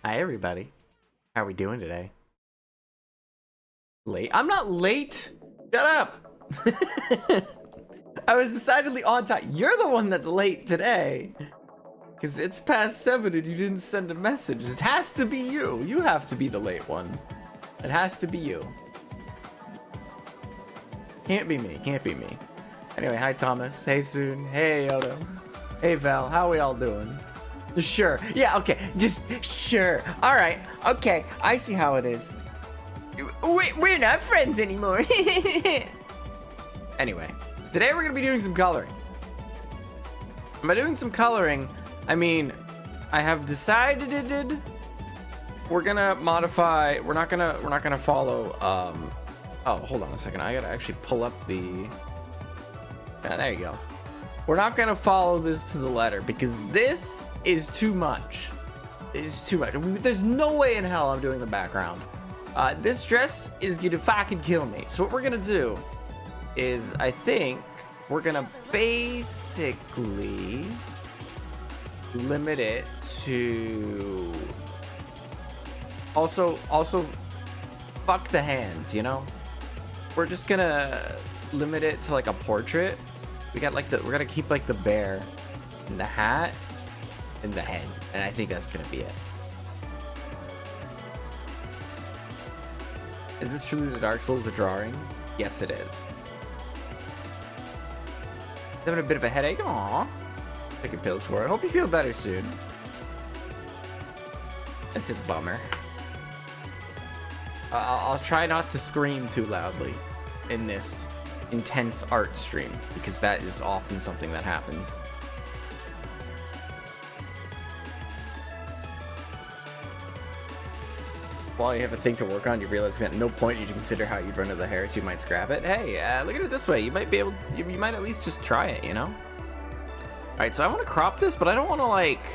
Hi, everybody. How are we doing today? Late? I'm not late! Shut up! I was decidedly on time. You're the one that's late today. Because it's past 7 and you didn't send a message. It has to be you. You have to be the late one. It has to be you. Can't be me. Can't be me. Anyway, hi Thomas. Hey Soon. Hey Odo. Hey Val. How we all doing? Sure. Yeah, okay. Just sure. Alright. Okay. I see how it is. We're not friends anymore. Anyway, today we're going to be doing some coloring. By doing some coloring, I mean, I have decided we're going to modify, we're not going to follow, oh, hold on a second. I got to actually pull up the, yeah, there you go. We're not going to follow this to the letter because this is too much. It is too much. There's no way in hell I'm doing the background. This dress is going to fucking kill me. So what we're going to do is, I think, we're going to basically limit it to... Also, fuck the hands, you know? We're just going to limit it to like a portrait. We got like we're gonna keep like the bear and the hat and the head, and I think that's gonna be it. Is this truly the Dark Souls of drawing? Yes, it is. Having a bit of a headache? Aww. Taking pills for it. Hope you feel better soon. That's a bummer. I'll try not to scream too loudly in this intense art stream, because that is often something that happens. While you have a thing to work on, you realize that at no point did you consider how you'd run to the hair, so you might scrap it. Hey, look at it this way. You might be able, you might at least just try it, you know? Alright, so I want to crop this, but I don't want to, like,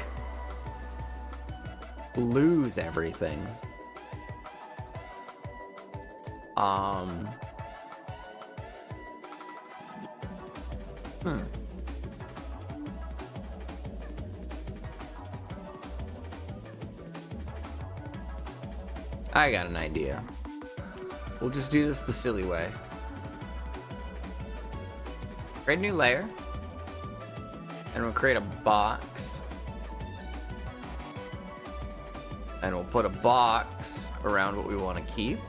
lose everything. I got an idea. We'll just do this the silly way. Create a new layer. And we'll create a box. And we'll put a box around what we want to keep.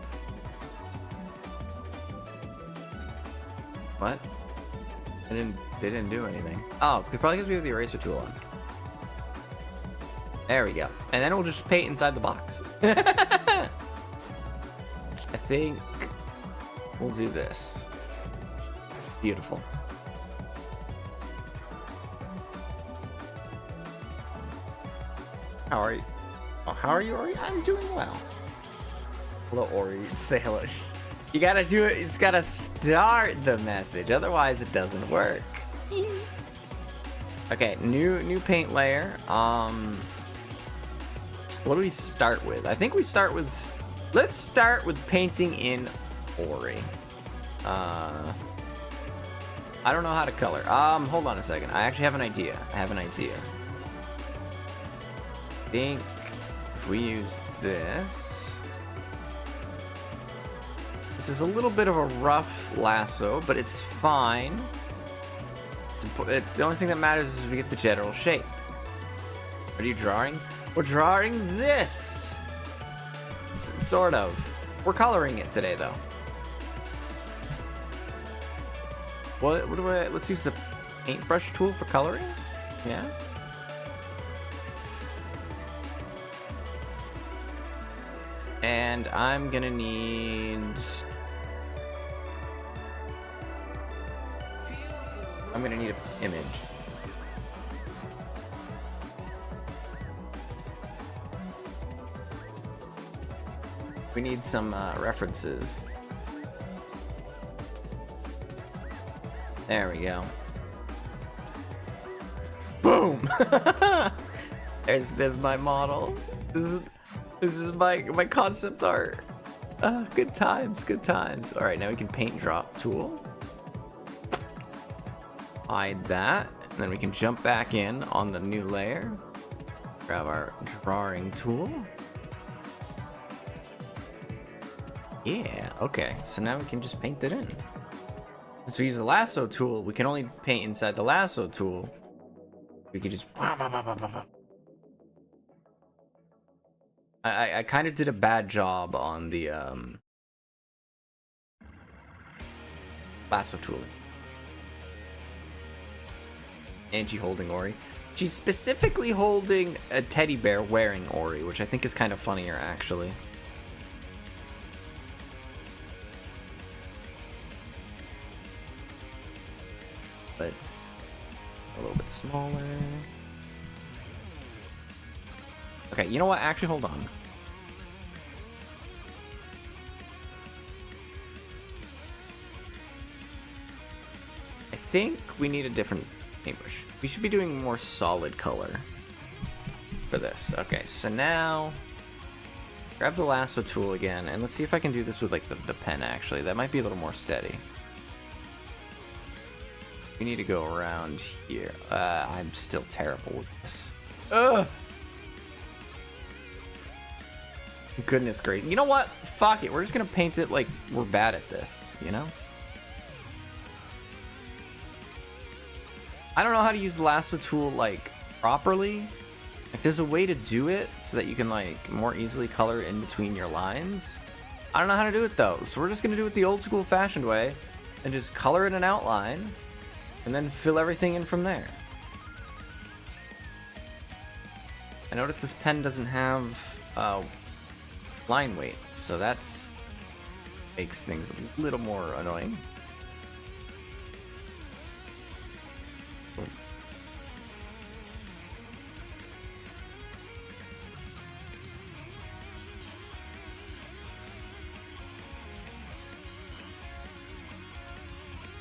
What? They didn't do anything. Oh, probably because we have the eraser tool on. There we go. And then we'll just paint inside the box. I think we'll do this. Beautiful. How are you? Oh, how are you, Ori? I'm doing well. Hello, Ori. Say hello. You gotta do it. It's gotta start the message. Otherwise, it doesn't work. Okay, new paint layer. What do we start with? I think we start with... Let's start with painting in Ori. I don't know how to color. Hold on a second. I actually have an idea. I think if we use this... This is a little bit of a rough lasso, but it's fine. The only thing that matters is we get the general shape. What are you drawing? We're drawing this! Sort of. We're coloring it today, though. What do I... Let's use the paintbrush tool for coloring? Yeah? And I'm gonna need... I'm gonna need an image. We need some references. There we go. Boom! There's my model. This is my concept art. Good times, good times. All right, now we can paint drop tool. Hide that, and then we can jump back in on the new layer. Grab our drawing tool. Yeah, okay. So now we can just paint it in. Since we use the lasso tool, we can only paint inside the lasso tool. We could just... I kind of did a bad job on the lasso tool. Angie holding Ori. She's specifically holding a teddy bear wearing Ori, which I think is kind of funnier, actually. But it's a little bit smaller. Okay, you know what? Actually, hold on. I think we need a different paintbrush. We should be doing more solid color for this. Okay, so now grab the lasso tool again, and let's see if I can do this with like the pen, actually. That might be a little more steady. We need to go around here. I'm still terrible with this. Ugh! Goodness great. You know what? Fuck it. We're just gonna paint it like we're bad at this, you know? I don't know how to use the lasso tool like properly. Like there's a way to do it so that you can like more easily color in between your lines. I don't know how to do it though, so we're just gonna do it the old school fashioned way and just color in an outline and then fill everything in from there. I noticed this pen doesn't have line weight, so that's makes things a little more annoying.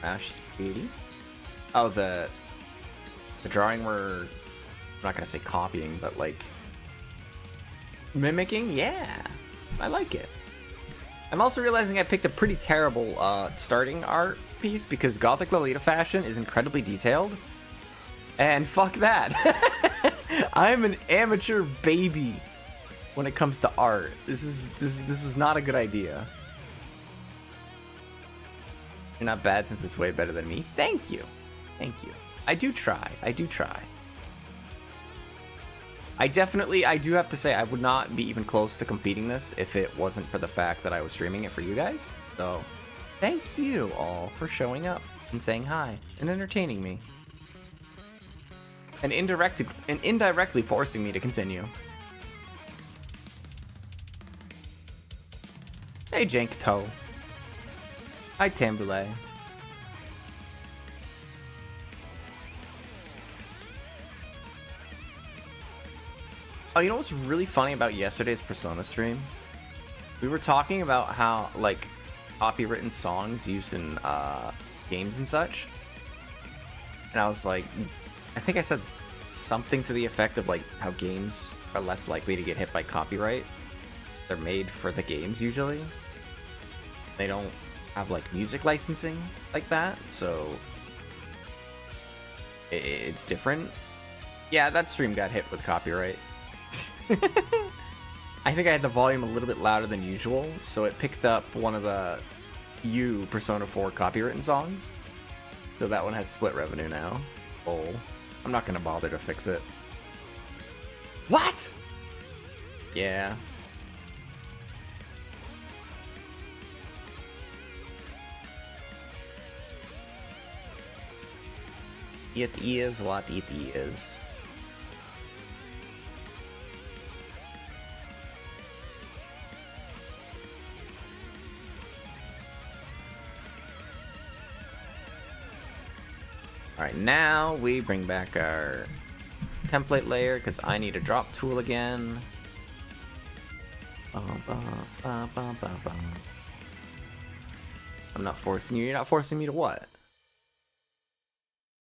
Ah, she's pretty. Oh, the drawing we're, I'm not gonna say copying, but like mimicking. Yeah, I like it. I'm also realizing I picked a pretty terrible starting art piece because Gothic Lolita fashion is incredibly detailed, and fuck that. I'm an amateur baby when it comes to art. This was not a good idea. You're not bad since it's way better than me. Thank you. Thank you. I do try. I do try. I do have to say, I would not be even close to completing this if it wasn't for the fact that I was streaming it for you guys. So, thank you all for showing up and saying hi and entertaining me. And indirectly forcing me to continue. Hey, Jank Toe. Hi, Tamboulet. Oh, you know what's really funny about yesterday's Persona stream? We were talking about how, like, copywritten songs used in games and such. And I was like, I think I said something to the effect of, like, how games are less likely to get hit by copyright. They're made for the games, usually. They don't have like music licensing like that, so it's different. Yeah, that stream got hit with copyright. I think I had the volume a little bit louder than usual, so it picked up one of the few Persona 4 copywritten songs. So that one has split revenue now. Oh, I'm not gonna bother to fix it. What? Yeah. It is what it is. Alright, now we bring back our template layer because I need a drop tool again. I'm not forcing you. You're not forcing me to what?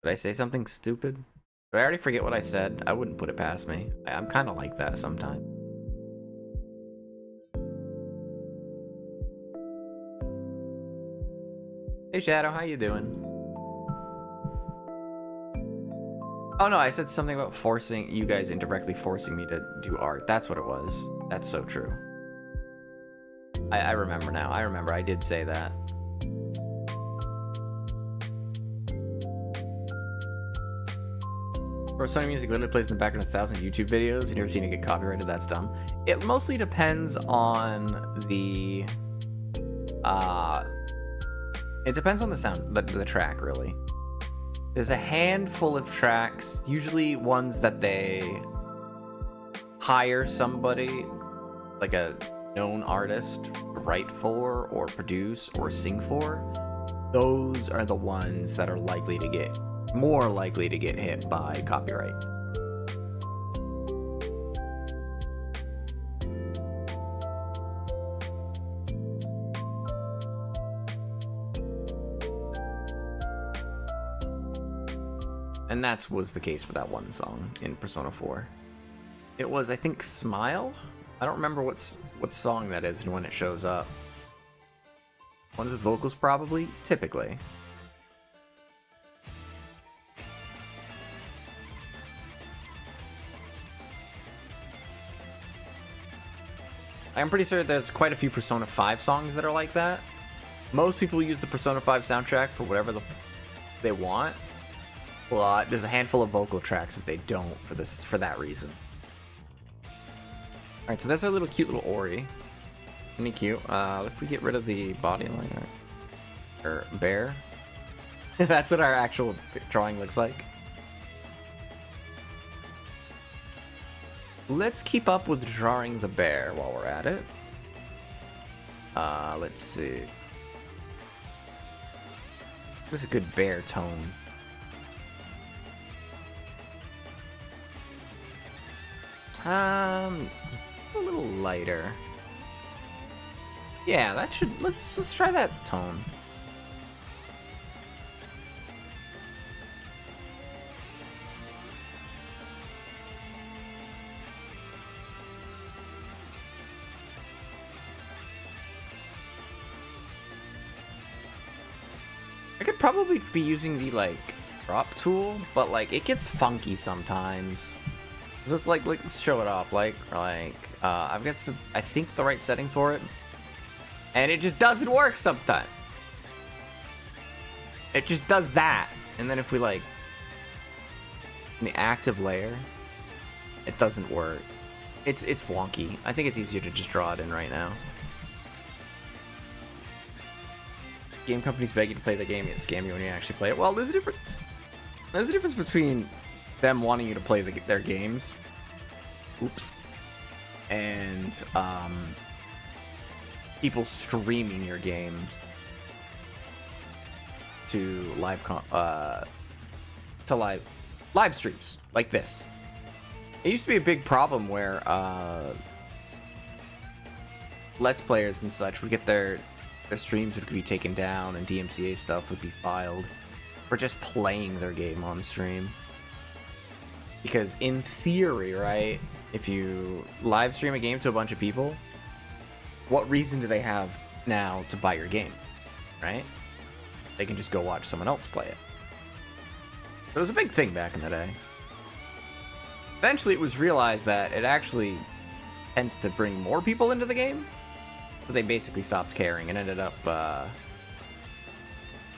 Did I say something stupid? Did I already forget what I said? I wouldn't put it past me. I'm kind of like that sometimes. Hey Shadow, how you doing? Oh no, I said something about forcing you guys indirectly forcing me to do art. That's what it was. That's so true. I remember now. I remember I did say that. Or Sony music literally plays in the background of 1,000 YouTube videos. You never seen it get copyrighted. That's dumb. It mostly depends on the it depends on the sound, the track, really. There's a handful of tracks, usually ones that they hire somebody, like a known artist, to write for, or produce, or sing for. Those are the ones that are more likely to get hit by copyright. And that was the case for that one song in Persona 4. It was, I think, Smile? I don't remember what song that is and when it shows up. Ones with vocals, probably? Typically. I'm pretty sure there's quite a few Persona 5 songs that are like that. Most people use the Persona 5 soundtrack for whatever they want. Well, there's a handful of vocal tracks that they don't for that reason. Alright, so that's our cute little Ori. Isn't he cute? If we get rid of the body liner. Or bear. That's what our actual drawing looks like. Let's keep up with drawing the bear while we're at it. Let's see. This is a good bear tone. A little lighter. Yeah, that should. Let's try that tone. I could probably be using the drop tool, but it gets funky sometimes. So it's let's show it off. I've got some, I think, the right settings for it, and it just doesn't work sometimes. It just does that, and then if we in the active layer, it doesn't work. It's wonky. I think it's easier to just draw it in right now. Game companies beg you to play the game, yet scam you when you actually play it. Well, there's a difference. There's a difference between them wanting you to play their games, and people streaming your games to live streams like this. It used to be a big problem where Let's Players and such would get their streams would be taken down and DMCA stuff would be filed for just playing their game on stream. Because in theory, right, if you live stream a game to a bunch of people, what reason do they have now to buy your game, right? They can just go watch someone else play it. It was a big thing back in the day. Eventually it was realized that it actually tends to bring more people into the game, so they basically stopped caring and ended up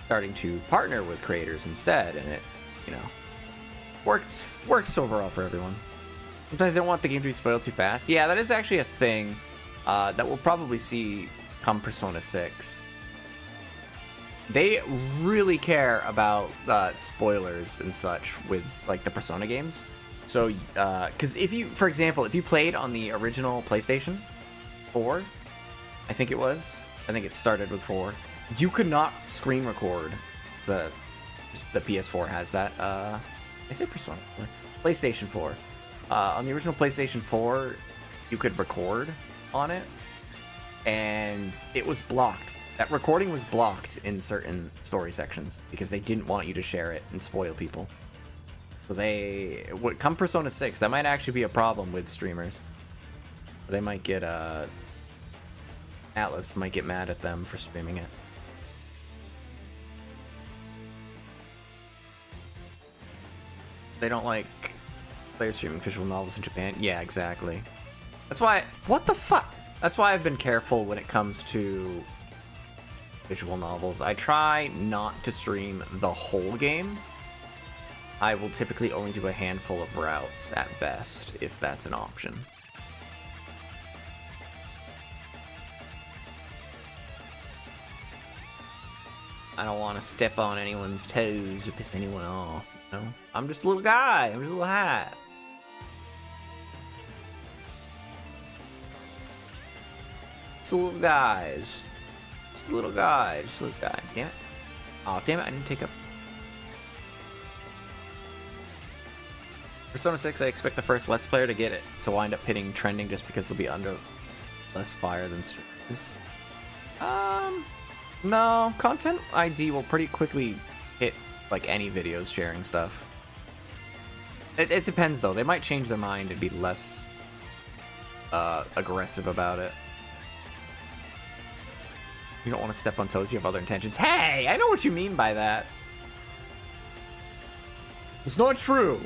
starting to partner with creators instead, and it, works overall for everyone. Sometimes they don't want the game to be spoiled too fast. Yeah, that is actually a thing that we'll probably see come Persona 6. They really care about spoilers and such with the Persona games. So, because for example, if you played on the original PlayStation 4, I think it started with 4, you could not screen record. The PS4 has that. I say Persona 4. PlayStation 4. On the original PlayStation 4, you could record on it, and it was blocked. That recording was blocked in certain story sections because they didn't want you to share it and spoil people. So come Persona 6, that might actually be a problem with streamers. They might get Atlas might get mad at them for streaming it. They don't like players streaming visual novels in Japan. Yeah, exactly. That's why. What the fuck? That's why I've been careful when it comes to visual novels. I try not to stream the whole game. I will typically only do a handful of routes at best, if that's an option. I don't want to step on anyone's toes or piss anyone off, you know? I'm just a little guy, I'm just a little hat. Just a little guy, just a little guy, just a little guy. Damn it. Oh, damn it, I didn't take up. Persona 6, I expect the first Let's Player to get it to wind up hitting trending just because they'll be under less fire than streams. No, Content ID will pretty quickly hit like any videos sharing stuff. It depends though. They might change their mind and be less aggressive about it. You don't want to step on toes, you have other intentions. Hey, I know what you mean by that. It's not true.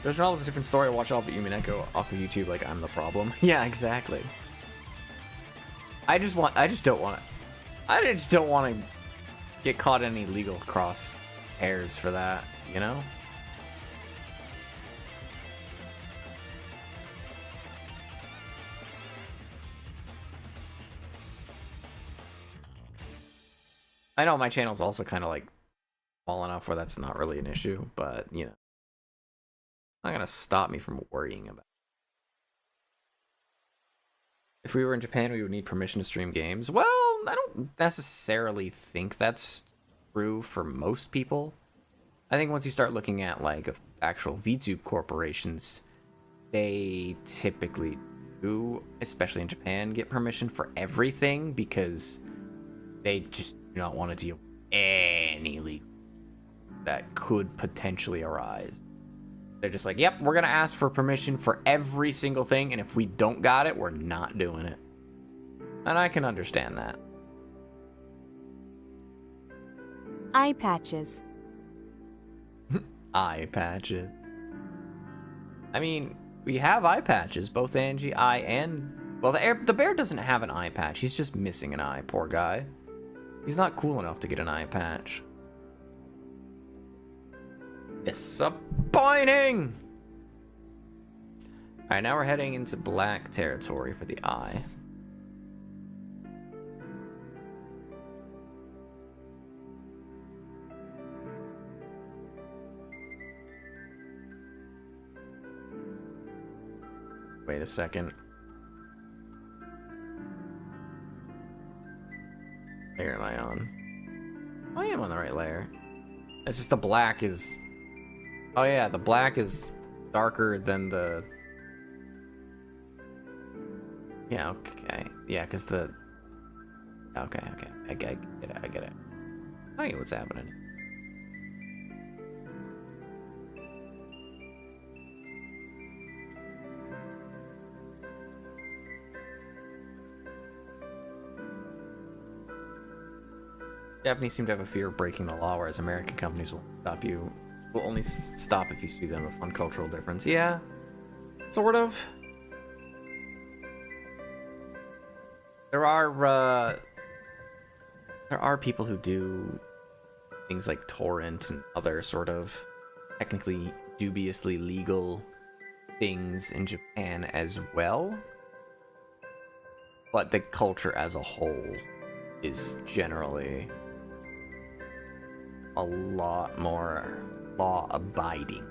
There's a different story. Watch all the Umineko off of YouTube like I'm the problem. Yeah, exactly. I just don't want to get caught in any legal cross hairs for that, you know? I know my channel's also kind of like small enough where that's not really an issue, but you know, not gonna stop me from worrying about it. If we were in Japan, we would need permission to stream games. Well, I don't necessarily think that's true for most people. I think once you start looking at like actual VTube corporations, they typically do, especially in Japan, get permission for everything because they just do not want to deal with any legal that could potentially arise. They're just like, yep, we're going to ask for permission for every single thing, and if we don't got it, we're not doing it. And I can understand that. Eye patches. Eye patches. I mean, we have eye patches, both Angie, I, and... Well, the bear doesn't have an eye patch. He's just missing an eye, poor guy. He's not cool enough to get an eye patch. Disappointing! Alright, now we're heading into black territory for the eye. Wait a second. Layer am I on? I am on the right layer. It's just the black is... Oh yeah, the black is darker than the... Yeah, okay. Yeah, because the... Okay. I get it. I get what's happening. Japanese seem to have a fear of breaking the law, whereas American companies will only stop if you sue them with one cultural difference. Yeah, sort of. There are people who do things like torrent and other sort of technically dubiously legal things in Japan as well. But the culture as a whole is generally a lot more law-abiding.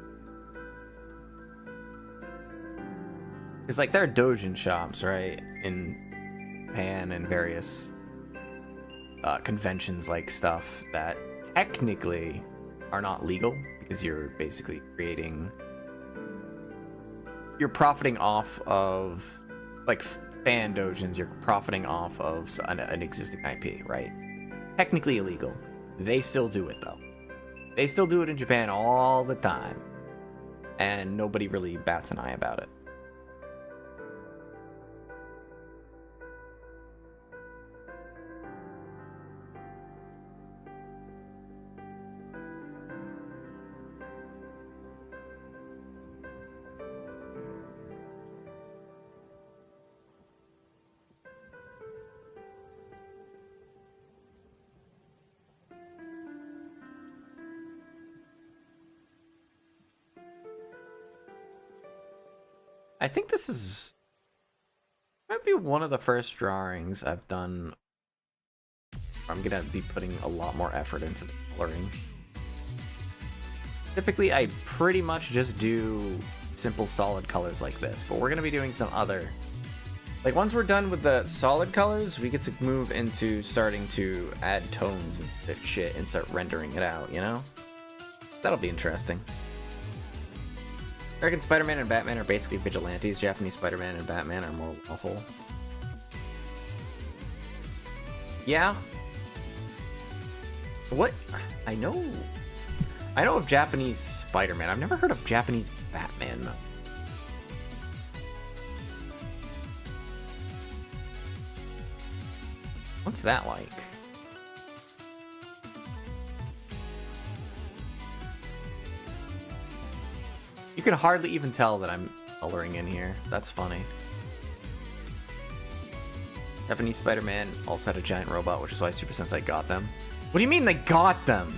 Because, like, there are doujin shops, right, in Japan and various conventions-like stuff that technically are not legal because you're basically you're profiting off of, like, fan doujins, you're profiting off of an existing IP, right? Technically illegal. They still do it, though. They still do it in Japan all the time. And nobody really bats an eye about it. I think this is might be one of the first drawings I've done. I'm gonna be putting a lot more effort into the coloring. Typically, I pretty much just do simple solid colors like this, but we're gonna be doing some other. Like, once we're done with the solid colors, we get to move into starting to add tones and shit and start rendering it out, you know? That'll be interesting. American Spider-Man and Batman are basically vigilantes. Japanese Spider-Man and Batman are more lawful. Yeah. What? I know of Japanese Spider-Man. I've never heard of Japanese Batman. What's that like? You can hardly even tell that I'm coloring in here. That's funny. Japanese Spider-Man also had a giant robot, which is why Super Sentai got them. What do you mean they got them?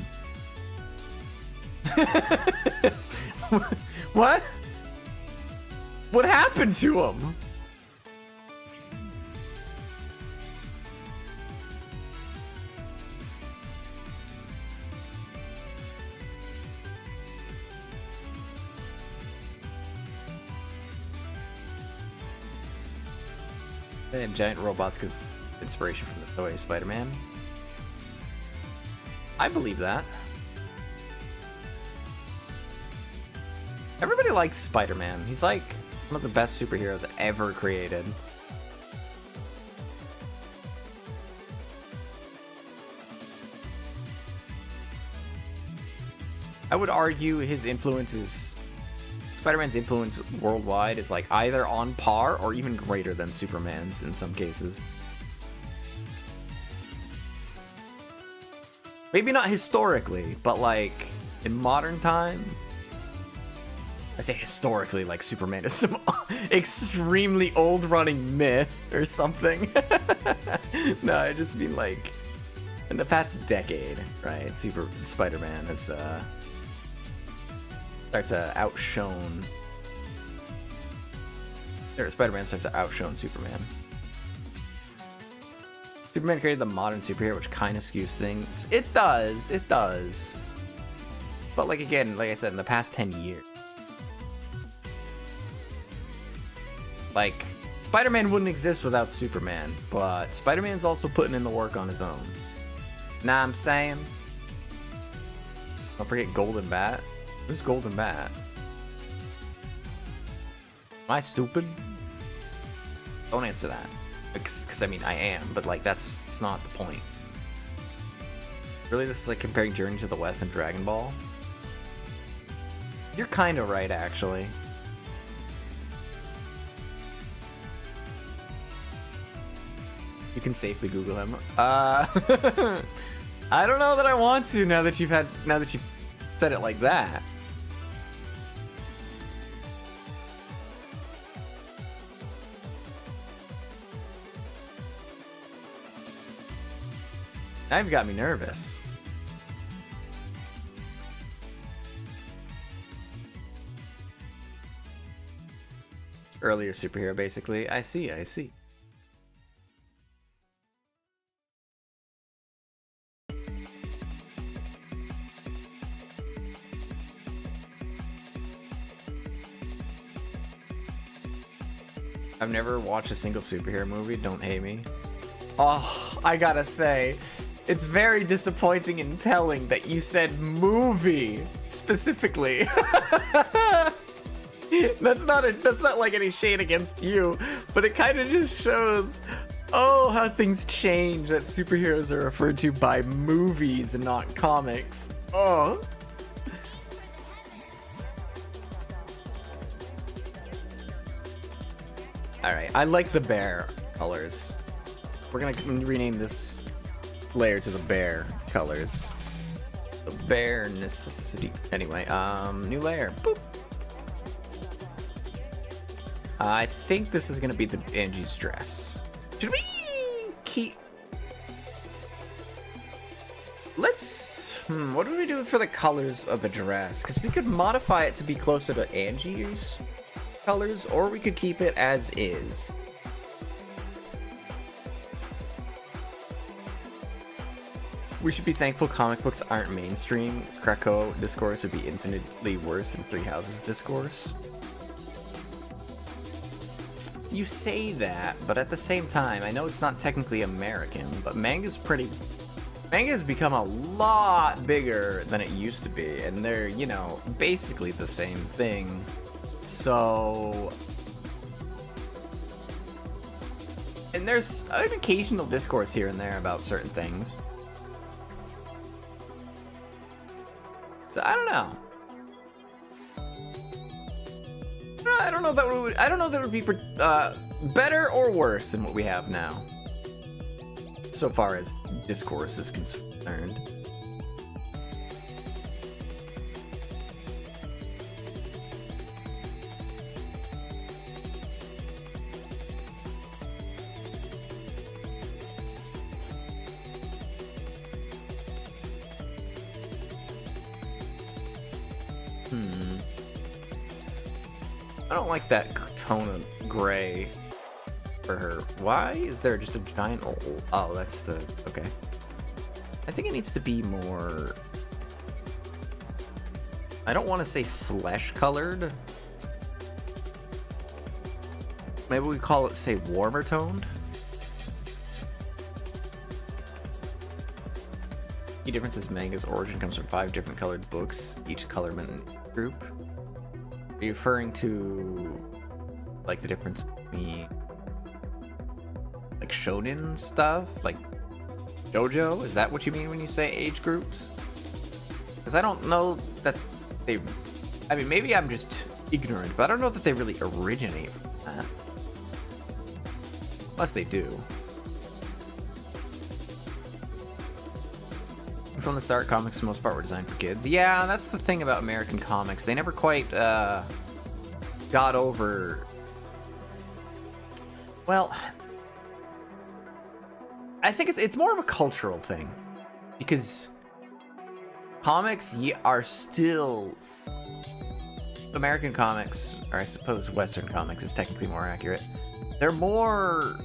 What? What happened to them? They had giant robots because inspiration from the toy Spider-Man. I believe that. Everybody likes Spider-Man. He's like one of the best superheroes ever created. I would argue his influence is... Spider-Man's influence worldwide is like either on par or even greater than Superman's in some cases. Maybe not historically, but like in modern times. I say historically like Superman is some extremely old running myth or something. No, I just mean like in the past decade, right? Spider-Man has starts to outshone. Spider-Man starts to outshone Superman. Superman created the modern superhero, which kind of skews things. It does. But like again, like I said, in the past 10 years. Like, Spider-Man wouldn't exist without Superman, but Spider-Man's also putting in the work on his own. Nah, I'm saying. Don't forget Golden Bat. Who's Golden Bat? Am I stupid? Don't answer that. Because I mean, I am, but like, that's not the point. Really, this is like comparing Journey to the West and Dragon Ball? You're kind of right, actually. You can safely Google him. I don't know that I want to now that you've said it like that. Now you've got me nervous. Earlier superhero, basically. I see. I've never watched a single superhero movie, don't hate me. Oh, I gotta say, it's very disappointing and telling that you said movie specifically. That's not like any shade against you, but it kind of just shows, oh, how things change, that superheroes are referred to by movies and not comics. Oh. Alright, I like the bear colors. We're gonna rename this layer to the bear colors. The bear necessity. Anyway, new layer. Boop. I think this is gonna be the Angie's dress. Should we keep... Let's... what do we do for the colors of the dress? Because we could modify it to be closer to Angie's. colors, or we could keep it as is. We should be thankful comic books aren't mainstream. Krakow discourse would be infinitely worse than Three Houses discourse. You say that, but at the same time, I know it's not technically American, but manga's become a lot bigger than it used to be, and they're, you know, basically the same thing. So... And there's an occasional discourse here and there about certain things. So I don't know. I don't know if that would. I don't know if that would be better or worse than what we have now, so far as discourse is concerned. I don't like that tone of gray for her. Why is there just a giant... Oh, that's the... Okay. I think it needs to be more... I don't want to say flesh-colored. Maybe we call it, say, warmer toned? Key difference is manga's origin comes from 5 different colored books, each colorment group. Are you referring to, like, the difference between, like, shonen stuff? Like, Shojo? Is that what you mean when you say age groups? Because I don't know that they... I mean, maybe I'm just ignorant, but I don't know that they really originate from that. Unless they do. From the start, comics for the most part were designed for kids. Yeah, that's the thing about American comics. They never quite got over... Well, I think it's more of a cultural thing. Because comics are still... American comics, or I suppose Western comics is technically more accurate. They're more...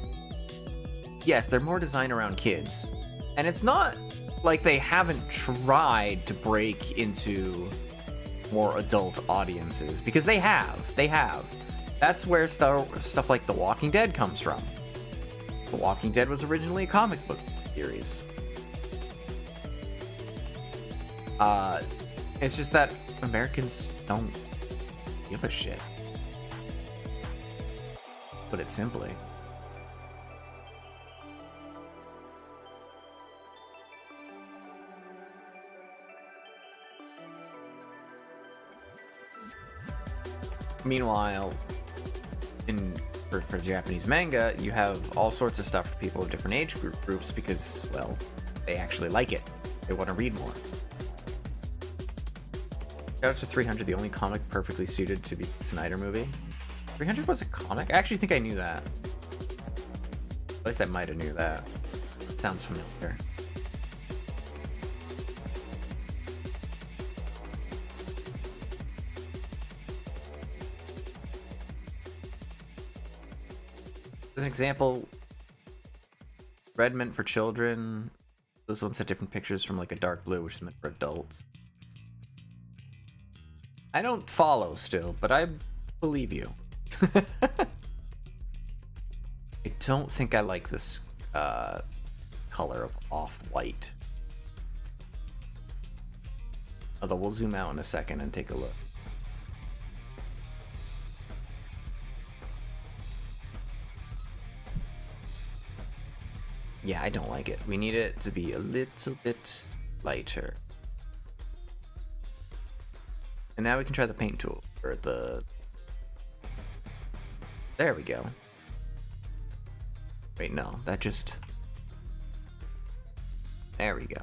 Yes, they're more designed around kids. And it's not... like they haven't tried to break into more adult audiences, because they have. That's where stuff like The Walking Dead comes from. The Walking Dead was originally a comic book series. It's just that Americans don't give a shit. Put it simply. Meanwhile, for Japanese manga, you have all sorts of stuff for people of different age groups because, well, they actually like it. They want to read more. Shout out to 300, the only comic perfectly suited to be a Snyder movie. 300 was a comic? I actually think I knew that. At least I might have knew that. It sounds familiar. As an example, red meant for children. Those ones had different pictures from like a dark blue, which is meant for adults. I don't follow still, but I believe you. I don't think I like this color of off-white. Although we'll zoom out in a second and take a look. Yeah, I don't like it. We need it to be a little bit lighter. And now we can try the paint tool, or the... There we go. Wait, no, that just... There we go.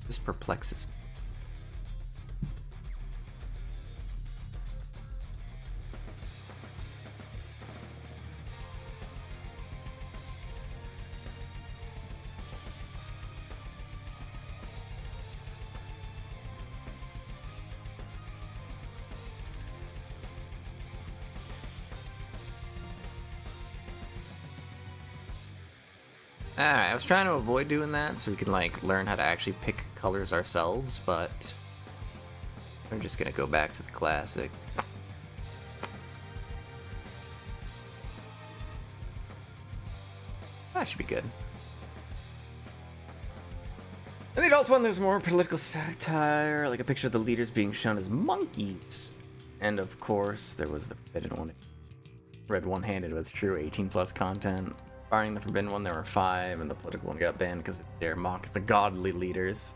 This perplexes me. Alright, I was trying to avoid doing that so we can like learn how to actually pick colors ourselves, but I'm just gonna go back to the classic. That should be good. In the adult one, there's more political satire, like a picture of the leaders being shown as monkeys. And of course, there was the forbidden one. Read one-handed with true 18+ content. Barring the forbidden one, there were 5, and the political one got banned because it dare mock the godly leaders.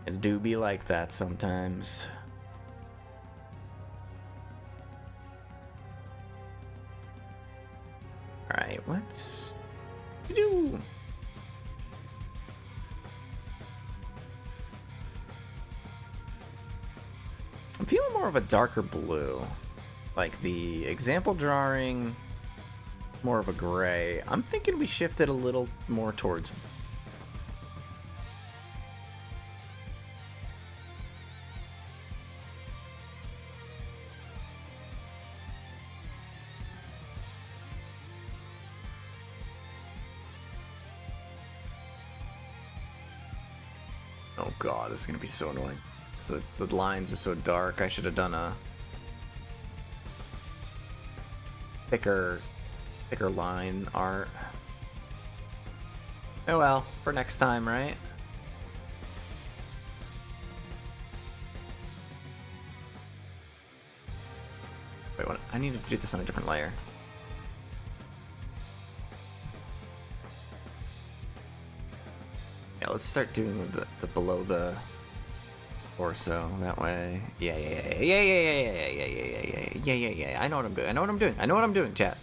It do be like that sometimes. Alright, what's... do? I'm feeling more of a darker blue. Like the example drawing... more of a gray. I'm thinking we shifted a little more towards... Oh god, this is gonna be so annoying. It's the lines are so dark. I should have done a thicker line art. Oh well, for next time, right? Wait, what? I need to do this on a different layer. Yeah, let's start doing the below the torso that way. Yeah. I know what I'm doing. I know what I'm doing, chat.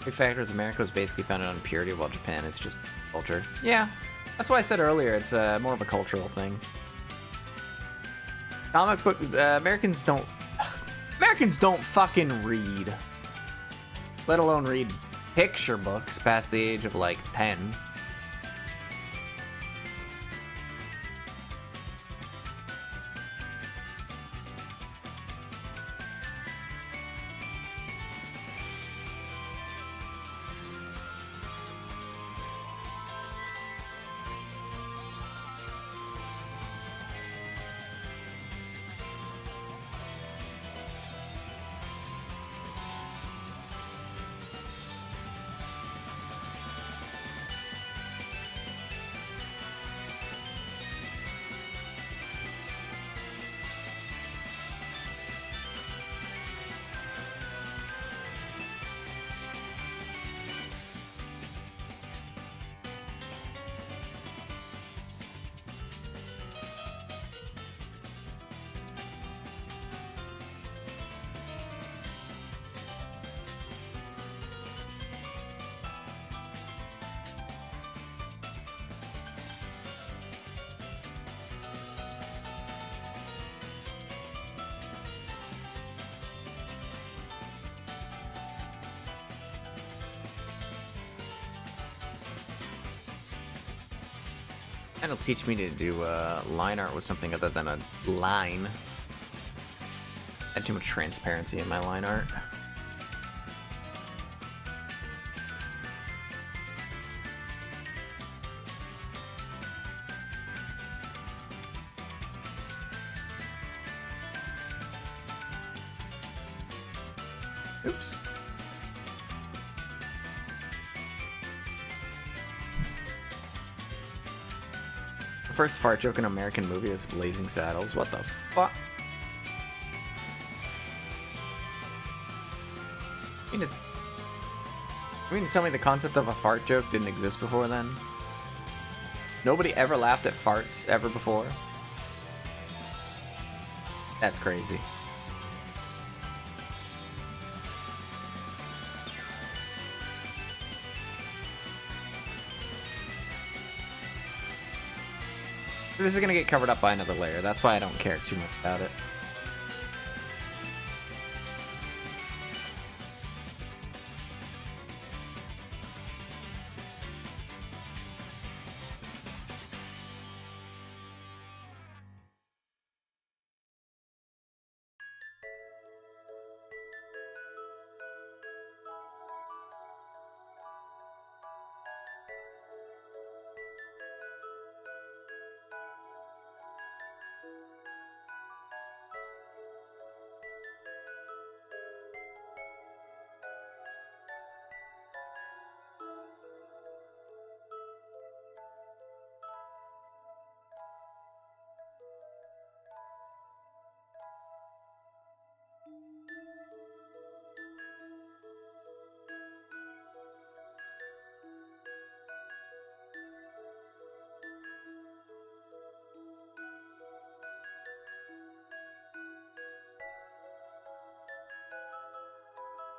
Big factor is America was basically founded on purity, while Japan is just culture. Yeah, that's why I said earlier, it's more of a cultural thing. Comic book, Americans don't fucking read. Let alone read picture books past the age of like 10. And it'll teach me to do line art with something other than a line. I had too much transparency in my line art. Oops. The first fart joke in an American movie is Blazing Saddles. What the fuck? You mean to tell me the concept of a fart joke didn't exist before then? Nobody ever laughed at farts ever before? That's crazy. This is gonna get covered up by another layer. That's why I don't care too much about it.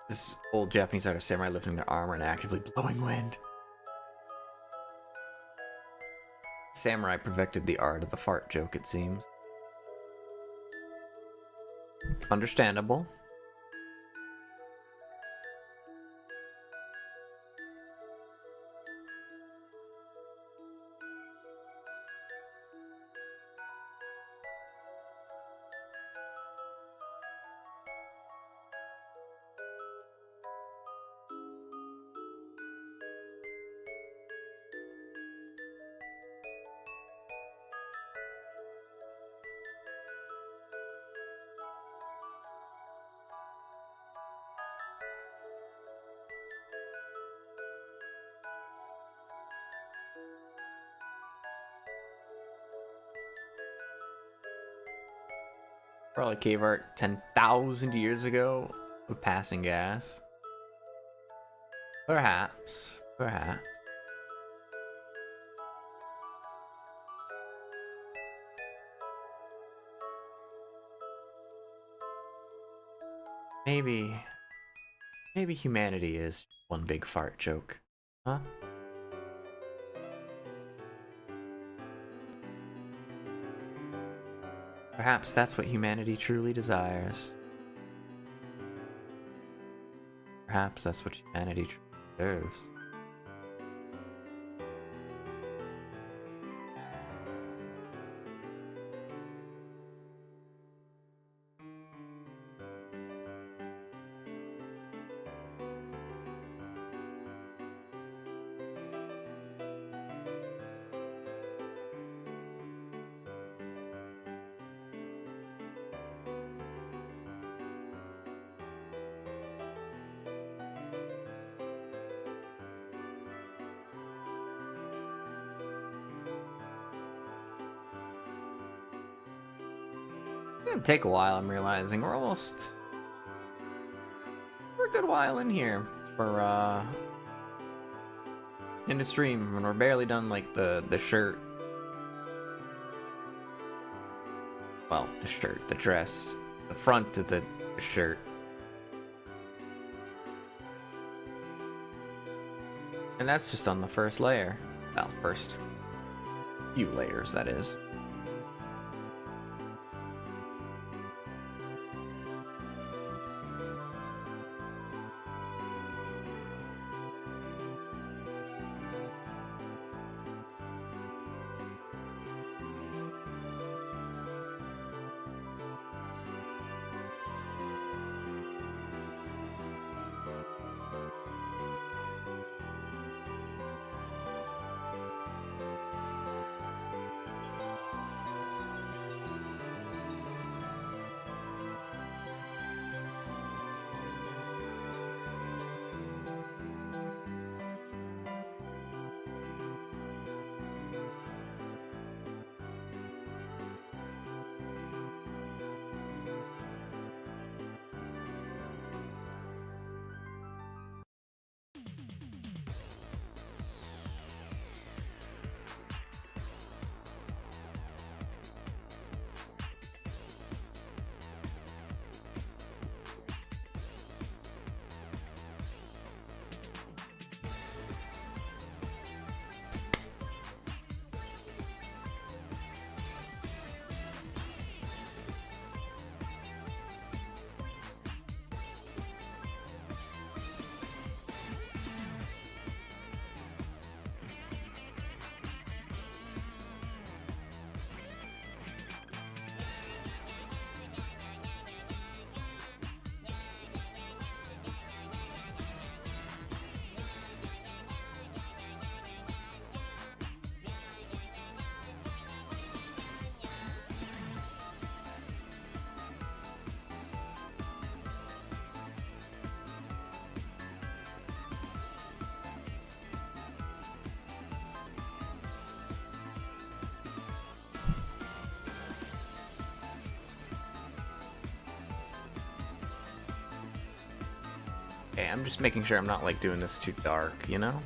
This old Japanese artist samurai lifting their armor and actively blowing wind. Samurai perfected the art of the fart joke, it seems. Understandable. Probably cave art 10,000 years ago of passing gas. Perhaps. Perhaps. Maybe humanity is one big fart joke. Huh? Perhaps that's what humanity truly desires. Perhaps that's what humanity truly deserves. It's gonna take a while, I'm realizing. We're a good while in here for in the stream, and we're barely done like the shirt. Well, the shirt, the dress, the front of the shirt. And that's just on the first layer. Well, first few layers, that is. okay. I'm just making sure I'm not like doing this too dark, you know?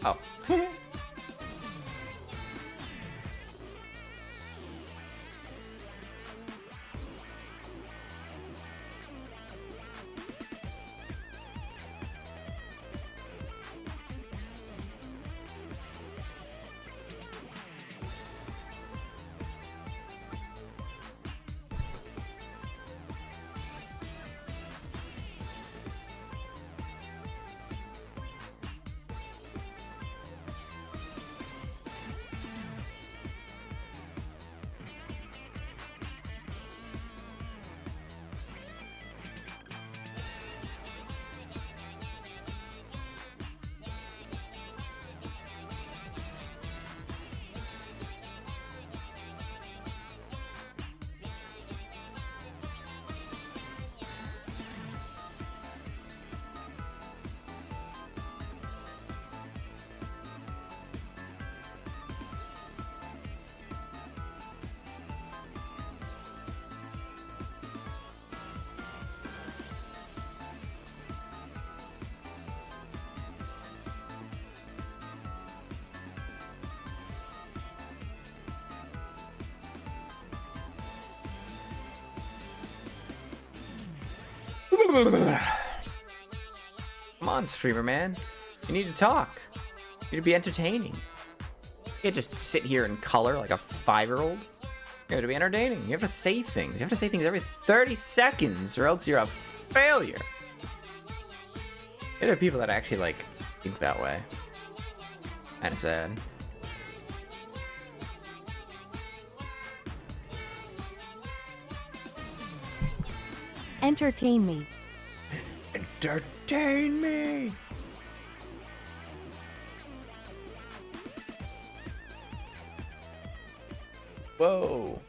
Oh. Come on, streamer man. You need to talk. You need to be entertaining. You can't just sit here and color like a 5-year-old. You have to be entertaining. You have to say things. You have to say things every 30 seconds or else you're a failure. There are people that actually like think that way. Kinda sad. Entertain me. Entertain me! Whoa!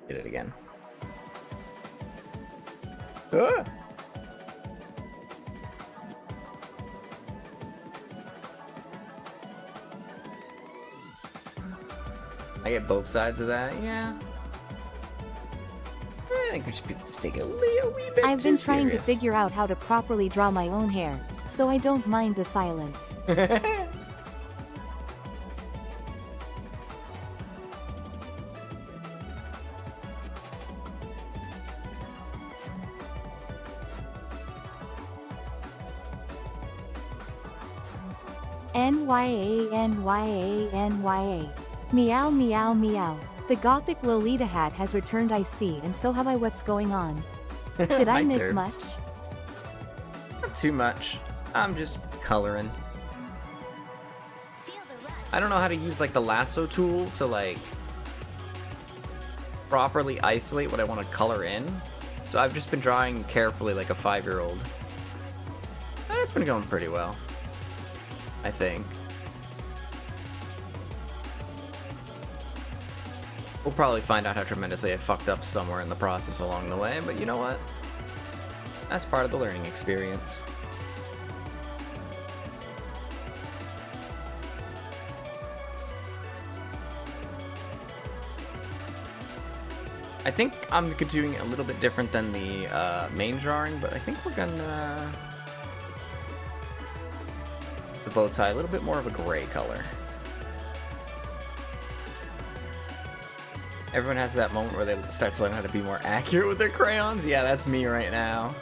Did it again. Ah! I get both sides of that, yeah. I think people just take it a wee bit I've been too trying to serious. figure out how to properly draw my own hair, so I don't mind the silence. NYA NYA NYA. Meow meow meow. The gothic Lolita hat has returned, I see, and so have I. What's going on? Did I My miss derps. much? Not too much. I'm just coloring. I don't know how to use like the lasso tool to like properly isolate what I want to color in. So I've just been drawing carefully like a 5-year-old. And it's been going pretty well, I think. We'll probably find out how tremendously I fucked up somewhere in the process along the way, but you know what? That's part of the learning experience. I think I'm doing it a little bit different than the main drawing, but I think we're gonna the bow tie a little bit more of a gray color. Everyone has that moment where they start to learn how to be more accurate with their crayons. Yeah, that's me right now.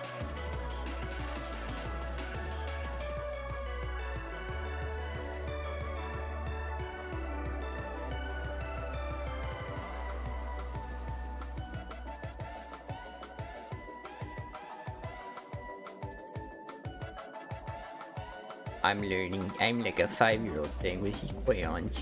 I'm learning. I'm like a 5-year-old thing with his crayons.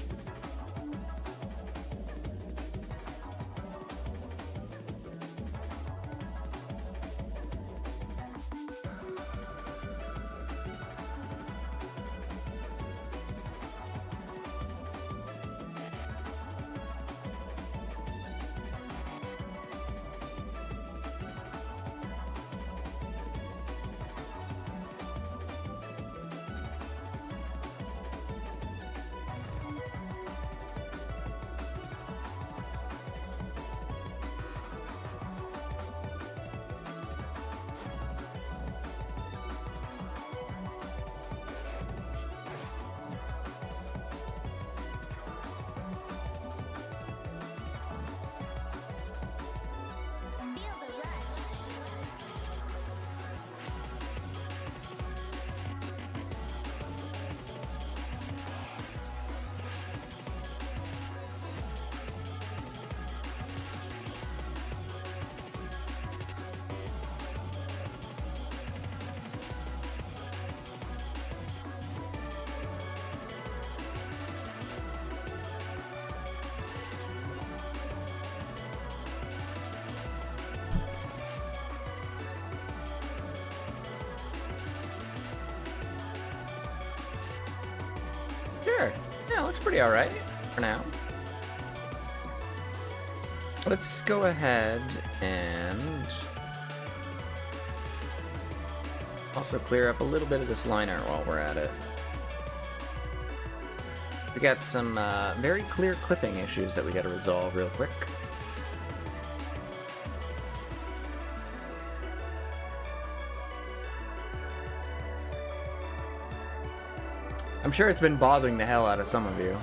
Sure. Yeah, looks pretty alright for now. Let's go ahead and also clear up a little bit of this line art while we're at it. We got some very clear clipping issues that we got to resolve real quick. I'm sure it's been bothering the hell out of some of you.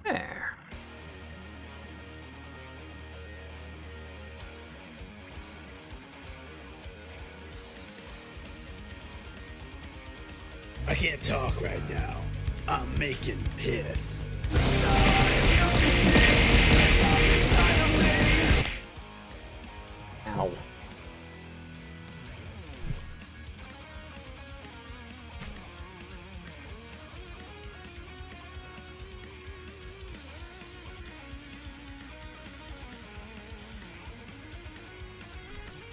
There. I can't talk right now. I'm making piss. Ow.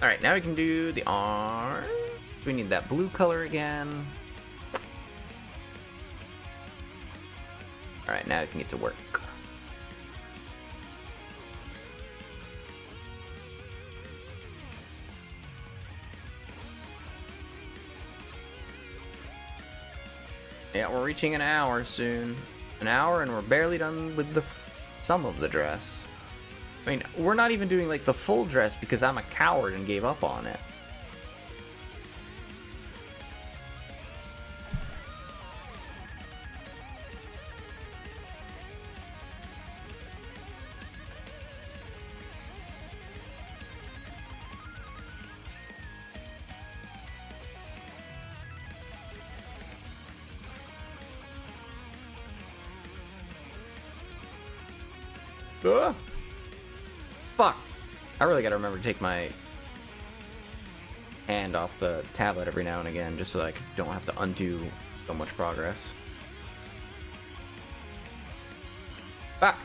Alright, now we can do the arm. We need that blue color again. Alright, now we can get to work. Yeah, we're reaching an hour soon. An hour and we're barely done with the some of the dress. I mean, we're not even doing like the full dress because I'm a coward and gave up on it. Fuck! I really gotta remember to take my hand off the tablet every now and again just so I don't have to undo so much progress. Fuck!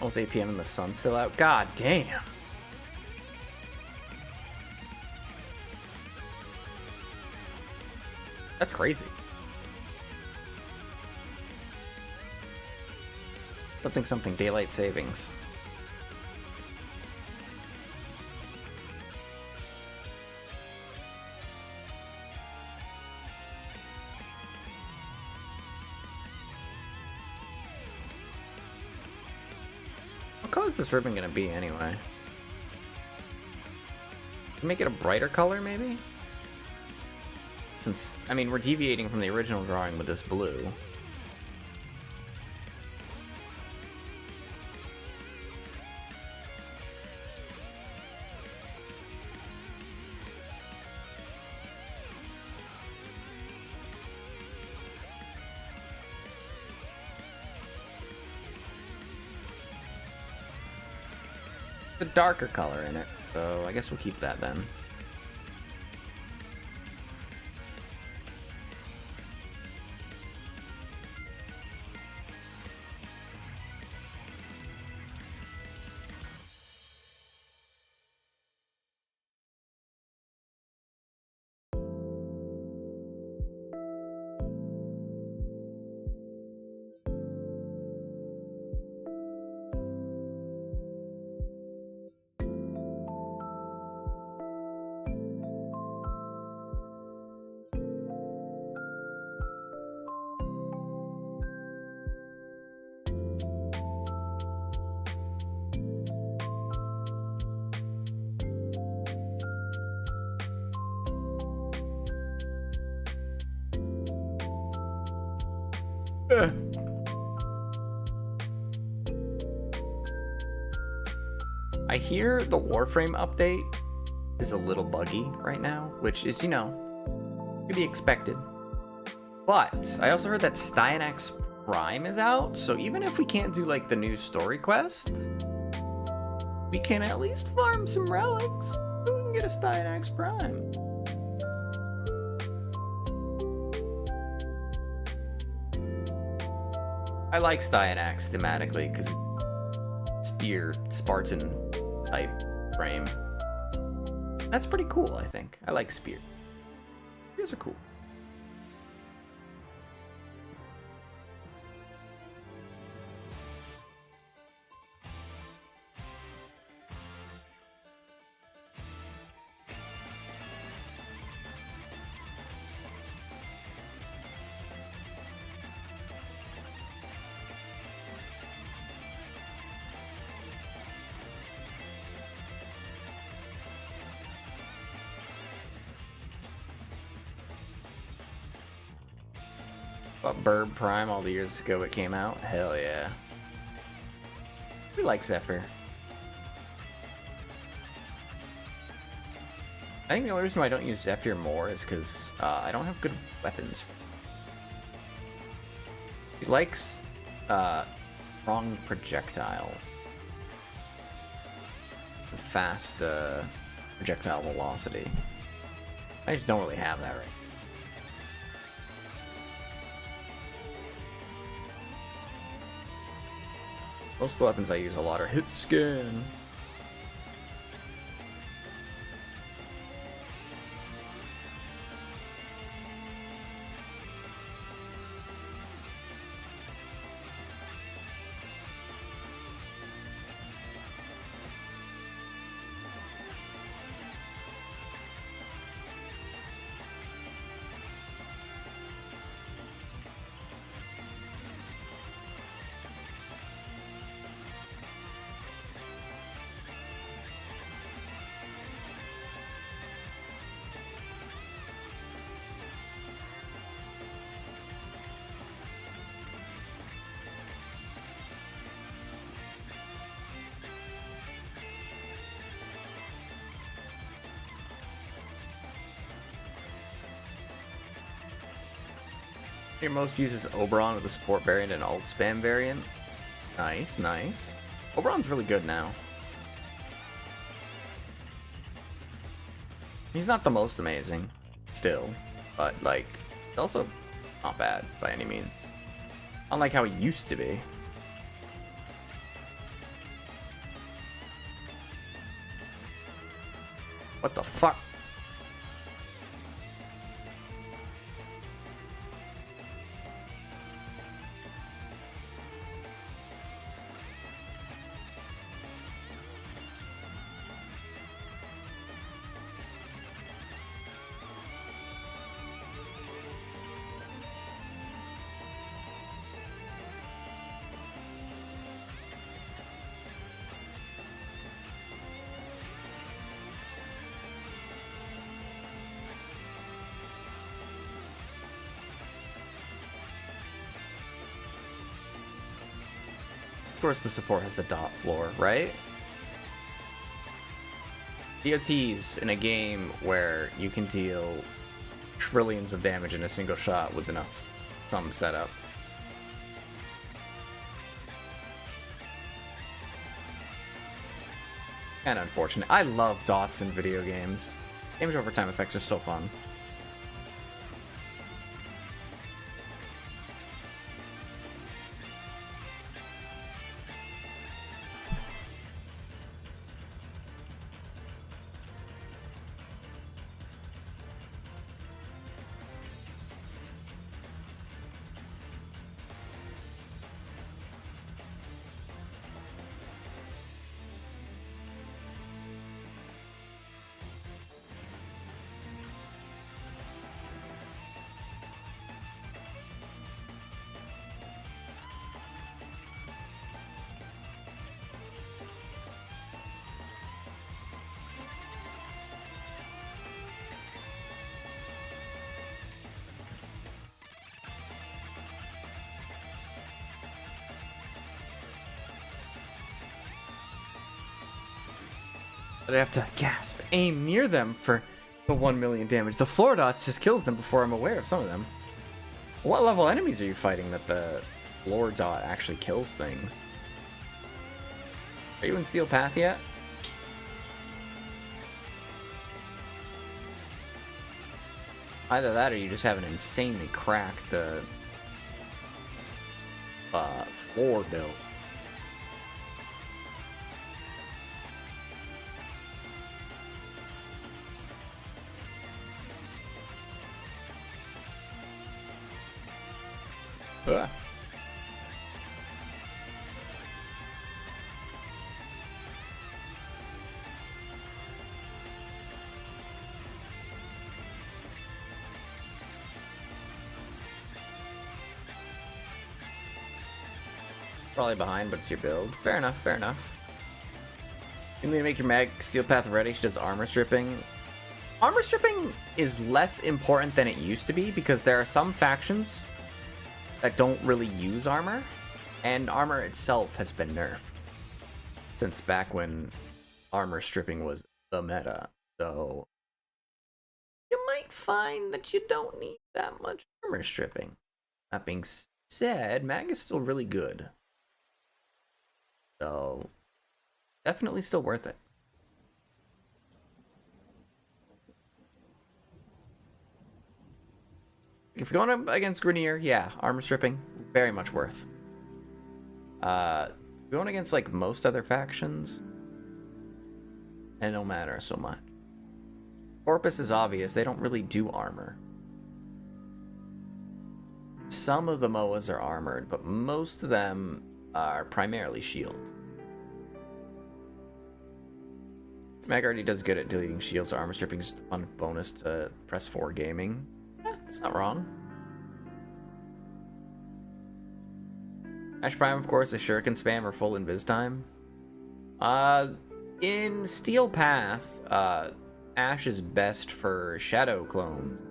Almost 8 p.m. and the sun's still out. God damn. That's crazy. Something daylight savings. What color is this ribbon gonna be anyway? Make it a brighter color maybe? Since, I mean, we're deviating from the original drawing with this blue. The darker color in it, so I guess we'll keep that then. I hear the Warframe update is a little buggy right now, which is, you know, to be expected. But I also heard that Styanax Prime is out, so even if we can't do like the new story quest, we can at least farm some relics so we can get a Styanax Prime. I like Styanax thematically because it's spear, Spartan type frame. That's pretty cool, I think. I like spear. Spears are cool. But Burb Prime all the years ago it came out? Hell yeah. We like Zephyr. I think the only reason why I don't use Zephyr more is because I don't have good weapons. He likes strong projectiles. And fast projectile velocity. I just don't really have that right now. Most of the weapons I use a lot are hit scan. Your most uses Oberon with the support variant and ult spam variant. Nice, nice. Oberon's really good now. He's not the most amazing, still, but like, also not bad by any means. Unlike how he used to be. What the fuck? Of course the support has the dot floor, right? DOTs in a game where you can deal trillions of damage in a single shot with some setup. Kinda unfortunate. I love dots in video games. Damage over time effects are so fun. But I have to gasp, aim near them for the 1 million damage. The floor dots just kills them before I'm aware of some of them. What level enemies are you fighting that the floor dot actually kills things? Are you in Steel Path yet? Either that or you just have an insanely cracked floor build. Ugh. Probably behind, but it's your build. Fair enough, fair enough. You need to make your mag Steel Path ready. She does armor stripping. Armor stripping is less important than it used to be because there are some factions that don't really use armor, and armor itself has been nerfed since back when armor stripping was the meta. So you might find that you don't need that much armor stripping. That being said, mag is still really good. So definitely still worth it. If you're going up against Grenier, yeah, armor stripping, very much worth. Going against like most other factions, it don't matter so much. Corpus is obvious, they don't really do armor. Some of the MOAs are armored, but most of them are primarily shields. Meg already does good at deleting shields, so armor stripping is just a fun bonus to press 4 gaming. It's not wrong. Ash Prime, of course, is Shuriken spam or full invis time. In Steel Path, Ash is best for Shadow clones.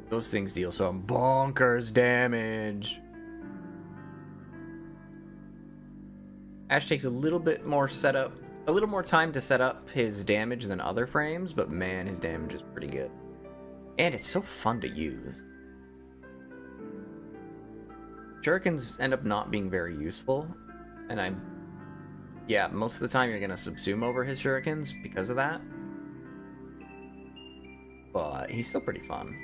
Those things deal some bonkers damage. Ash takes a little bit more setup, a little more time to set up his damage than other frames, but man, his damage is pretty good. And it's so fun to use. Shurikens end up not being very useful, and yeah, most of the time you're gonna subsume over his shurikens because of that. But he's still pretty fun.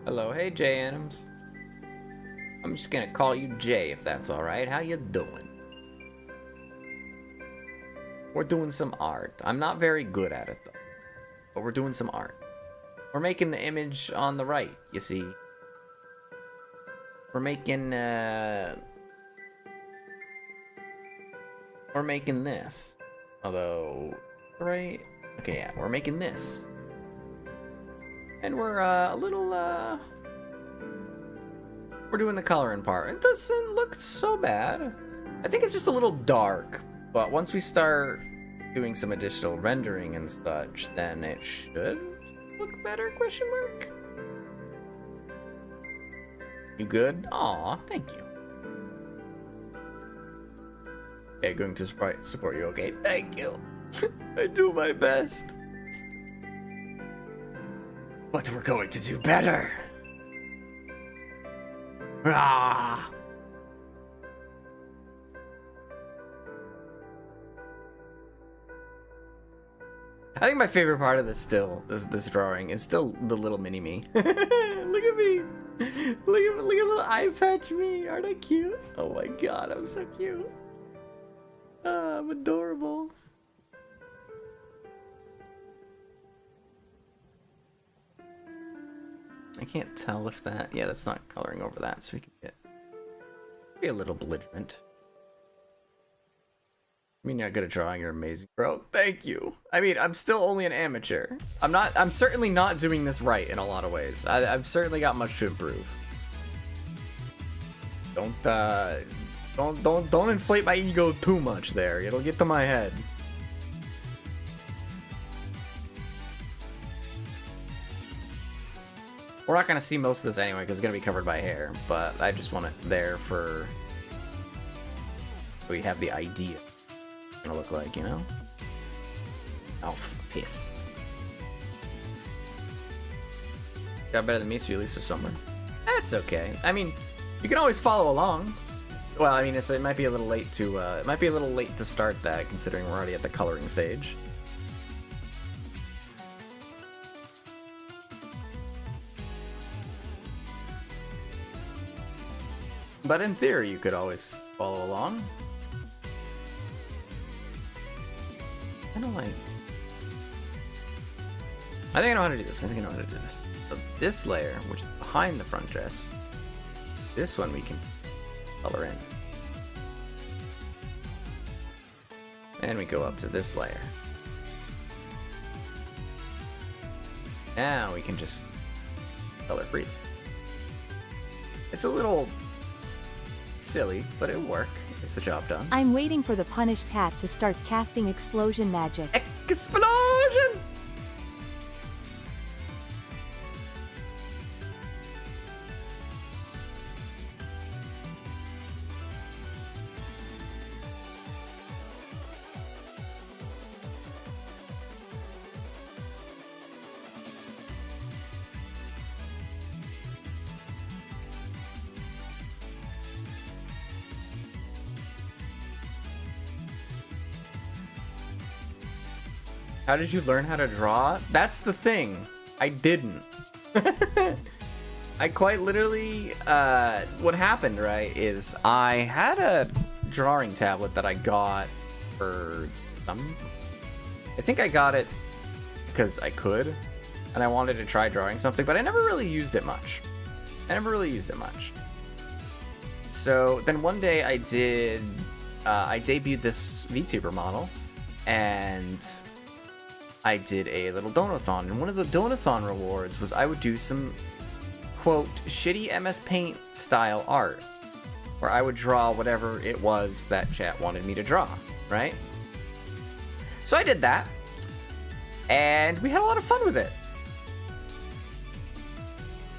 Hello, hey Jay Anims. I'm just gonna call you Jay if that's alright. How you doing? We're doing some art. I'm not very good at it though. But we're doing some art. We're making the image on the right, you see. We're making this. Although, right? Okay, yeah, we're making this. And we're a little, we're doing the coloring part. It doesn't look so bad. I think it's just a little dark, but once we start doing some additional rendering and such, then it should look better, question mark? You good? Aw, thank you. Okay, going to support you, okay? Thank you. I do my best. But we're going to do better. Ah. I think my favorite part of this drawing is still the little mini me. Look at me. Look at little eye patch me. Aren't I cute? Oh my god, I'm so cute. I'm adorable. I can't tell if that... Yeah, that's not coloring over that, so we can be a little belligerent. I mean, you're not good at drawing, you're amazing. Bro, thank you. I mean, I'm still only an amateur. I'm certainly not doing this right in a lot of ways. I've certainly got much to improve. Don't inflate my ego too much there. It'll get to my head. We're not gonna see most of this anyway because it's gonna be covered by hair, but I just want it there for so we have the idea what it's gonna look like, you know? Oh, piss. Got better than me, so you at least there's somewhere. That's okay. I mean, you can always follow along. Well, I mean, it might be a little late to start that, considering we're already at the coloring stage. But in theory, you could always follow along. I think I know how to do this. So this layer, which is behind the front dress, this one we can color in. And we go up to this layer. Now we can just color freely. It's a little silly, but it'll work. It's the job done. I'm waiting for the punished hat to start casting explosion magic. Explosion! How did you learn how to draw? That's the thing. I didn't. I quite literally, what happened, right, is I had a drawing tablet that I got for I think I got it because I could, and I wanted to try drawing something, but I never really used it much. So then one day I debuted this VTuber model, and I did a little donathon, and one of the donathon rewards was I would do some, quote, shitty MS Paint style art, where I would draw whatever it was that chat wanted me to draw, right? So I did that, and we had a lot of fun with it.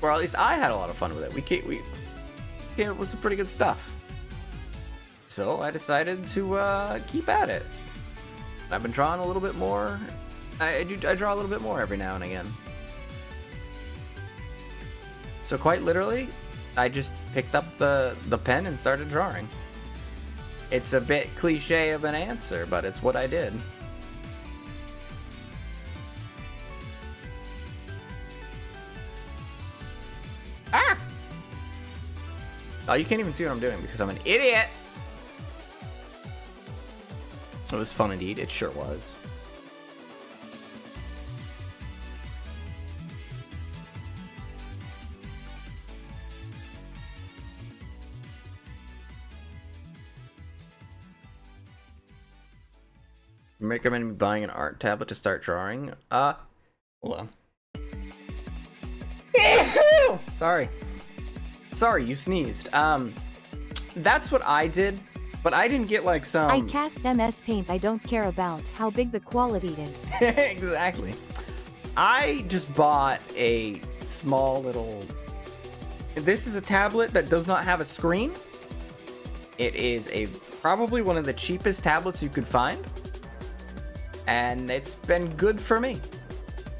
Or at least I had a lot of fun with it. We came up with some pretty good stuff. So I decided to keep at it. I've been drawing a little bit more. I draw a little bit more every now and again. So quite literally, I just picked up the pen and started drawing. It's a bit cliche of an answer, but it's what I did. Oh, you can't even see what I'm doing because I'm an idiot. It was fun indeed. It sure was. You recommend me buying an art tablet to start drawing? Hold on. Sorry, you sneezed. That's what I did, but I didn't get like some... I cast MS Paint. I don't care about how big the quality is. Exactly. I just bought a small little... This is a tablet that does not have a screen. It is probably one of the cheapest tablets you could find. And it's been good for me.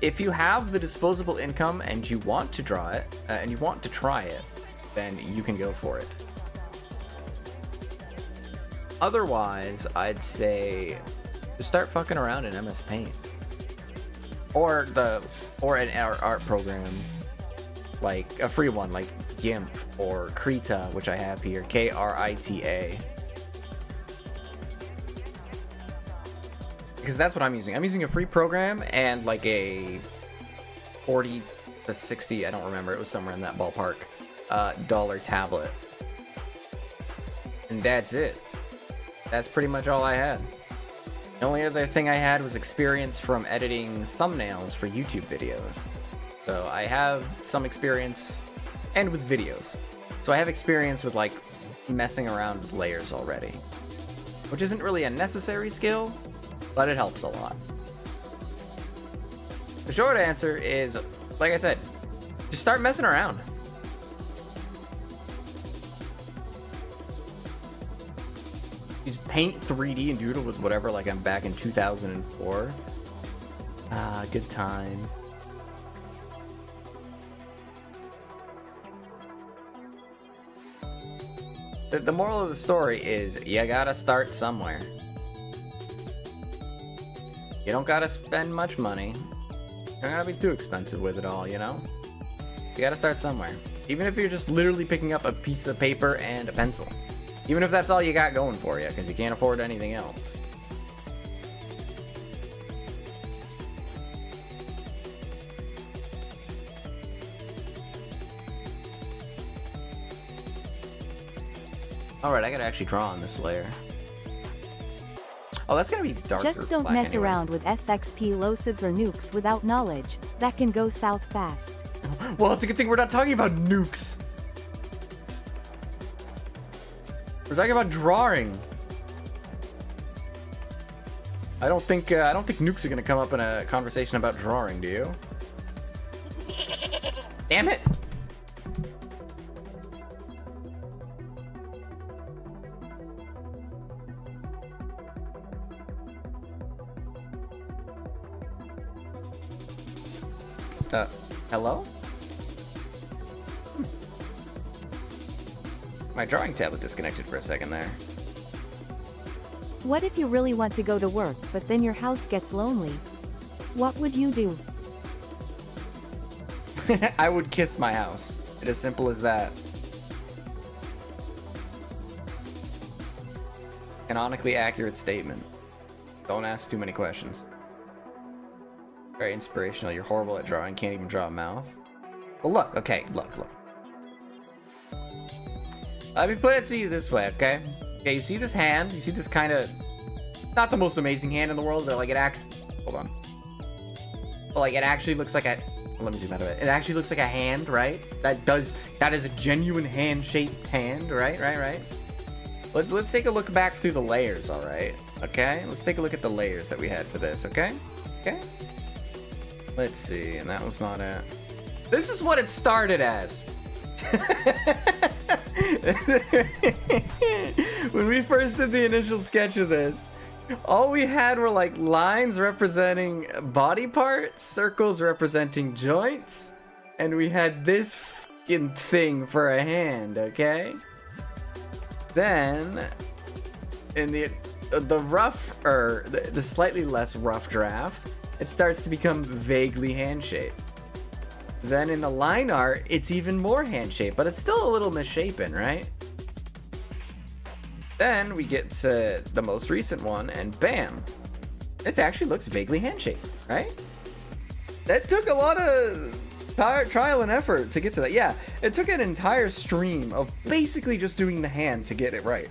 If you have the disposable income and you want to draw it, and you want to try it, then you can go for it. Otherwise, I'd say just start fucking around in MS Paint. Or an art program, like a free one, like GIMP or Krita, which I have here, Krita. Because that's what I'm using. I'm using a free program and like a 40 to 60, I don't remember, it was somewhere in that ballpark, dollar tablet. And that's it. That's pretty much all I had. The only other thing I had was experience from editing thumbnails for YouTube videos. So I have some experience, and with videos. So I have experience with like messing around with layers already. Which isn't really a necessary skill, but it helps a lot. The short answer is, like I said, just start messing around. Use Paint 3D and doodle with whatever, like I'm back in 2004. Ah, good times. The moral of the story is, you gotta start somewhere. You don't gotta spend much money. You don't gotta be too expensive with it all, you know? You gotta start somewhere. Even if you're just literally picking up a piece of paper and a pencil. Even if that's all you got going for you, because you can't afford anything else. Alright, I gotta actually draw on this layer. Oh, that's gonna be darker. Just don't black mess anyway. around with SXP losibs or nukes without knowledge. That can go south fast. Well, it's a good thing we're not talking about nukes. We're talking about drawing. I don't think nukes are gonna come up in a conversation about drawing, do you? Damn it! Hello? My drawing tablet disconnected for a second there. What if you really want to go to work, but then your house gets lonely? What would you do? I would kiss my house. It's as simple as that. Canonically accurate statement. Don't ask too many questions. Very inspirational. You're horrible at drawing. Can't even draw a mouth. Well, look. Okay, look. Let me put it to you this way, okay? Okay, you see this hand? You see this kind of... Not the most amazing hand in the world, but like it hold on. But like it actually looks like a... Let me zoom out of it. It actually looks like a hand, right? That is a genuine hand-shaped hand, right? Let's take a look back through the layers, alright? Okay? Let's take a look at the layers that we had for this, okay? Okay? Let's see, and that was not it. This is what it started as. When we first did the initial sketch of this, all we had were like lines representing body parts, circles representing joints, and we had this fucking thing for a hand, okay? Then, in the rougher, the slightly less rough draft, it starts to become vaguely hand-shaped. Then in the line art, it's even more hand-shaped, but it's still a little misshapen, right? Then we get to the most recent one, and bam! It actually looks vaguely hand-shaped, right? That took a lot of trial and effort to get to that. Yeah, it took an entire stream of basically just doing the hand to get it right.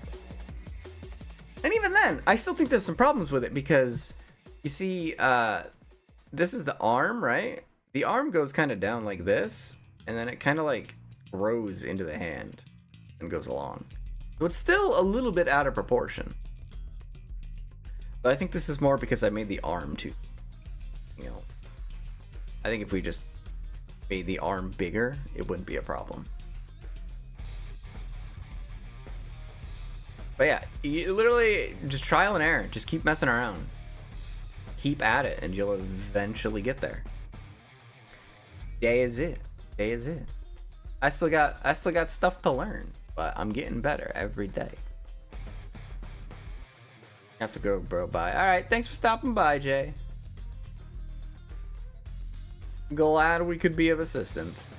And even then, I still think there's some problems with it because, you see, this is the arm, right? The arm goes kind of down like this, and then it kind of like grows into the hand and goes along. So it's still a little bit out of proportion. But I think this is more because I made the arm too. You know, I think if we just made the arm bigger, it wouldn't be a problem. But yeah, you literally just trial and error. Just keep messing around. Keep at it, and you'll eventually get there. Day is it. Day is it. I still got stuff to learn, but I'm getting better every day. Have to go, bro. Bye. All right. Thanks for stopping by, Jay. Glad we could be of assistance.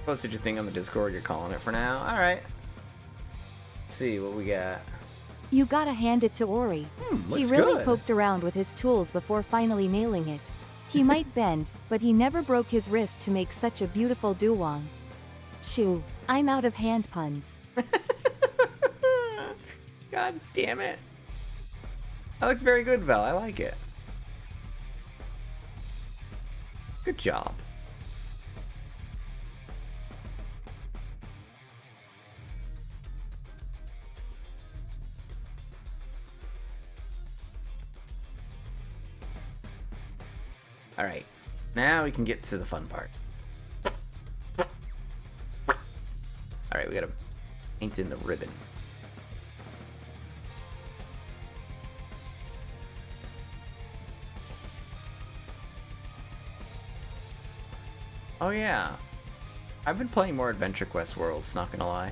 Posted your thing on the Discord, you're calling it for now. Alright. Let's see what we got. You gotta hand it to Ori. He really good. poked around with his tools before finally nailing it. He might bend, but he never broke his wrist to make such a beautiful doo-wong. Shoo, I'm out of hand puns. God damn it. That looks very good, Val. I like it. Good job. Alright, now we can get to the fun part. Alright, we gotta paint in the ribbon. Oh yeah, I've been playing more Adventure Quest Worlds, not gonna lie.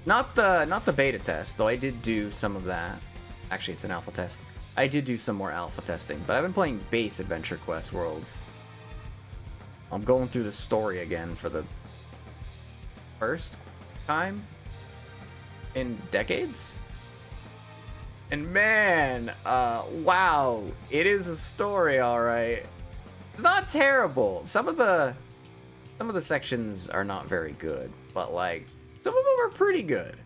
Not the beta test, though I did do some of that. Actually, it's an alpha test. I did do some more alpha testing, but I've been playing base Adventure Quest Worlds. I'm going through the story again for the first time in decades. And man, wow, it is a story, all right. It's not terrible. Some of the sections are not very good, but like some of them are pretty good.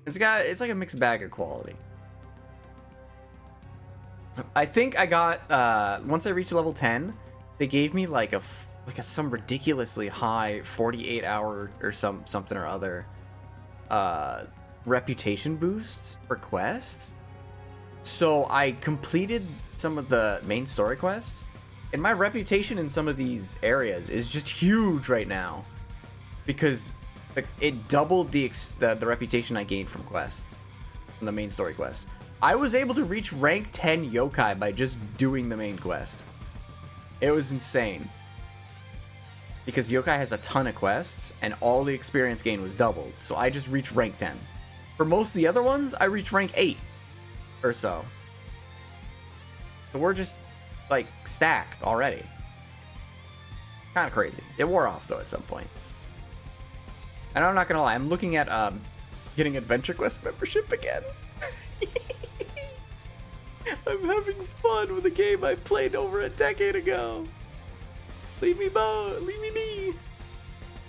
It's like a mixed bag of quality. I think I got once I reached level 10, they gave me like some ridiculously high 48-hour or something or other reputation boosts for quests. So I completed some of the main story quests, and my reputation in some of these areas is just huge right now because it doubled the reputation I gained from quests, from the main story quest. I was able to reach rank 10 yokai by just doing the main quest. It was insane. Because yokai has a ton of quests, and all the experience gain was doubled, so I just reached rank 10. For most of the other ones, I reached rank 8 or so. So we're just, like, stacked already. Kind of crazy. It wore off, though, at some point. And I'm not gonna lie, I'm looking at getting Adventure Quest membership again. I'm having fun with a game I played over a decade ago. Leave me be.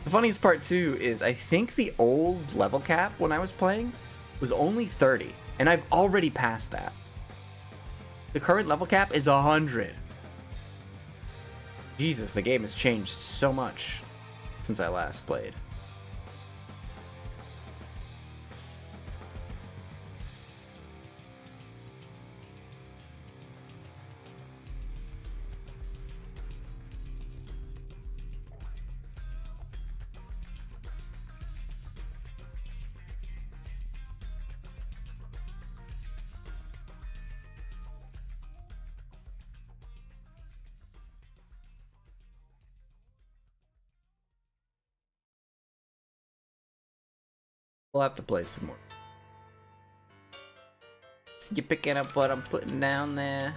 The funniest part too is I think the old level cap when I was playing was only 30, and I've already passed that. The current level cap is 100. Jesus, the game has changed so much since I last played. We'll have to play some more. So you picking up what I'm putting down there?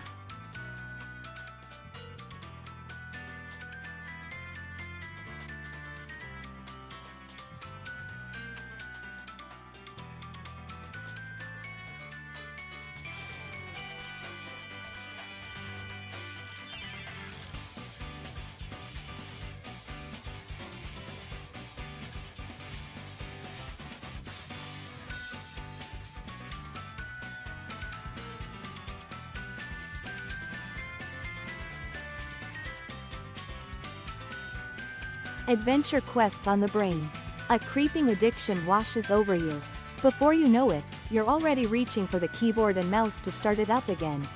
Adventure quest on the brain. A creeping addiction washes over you. Before you know it, you're already reaching for the keyboard and mouse to start it up again.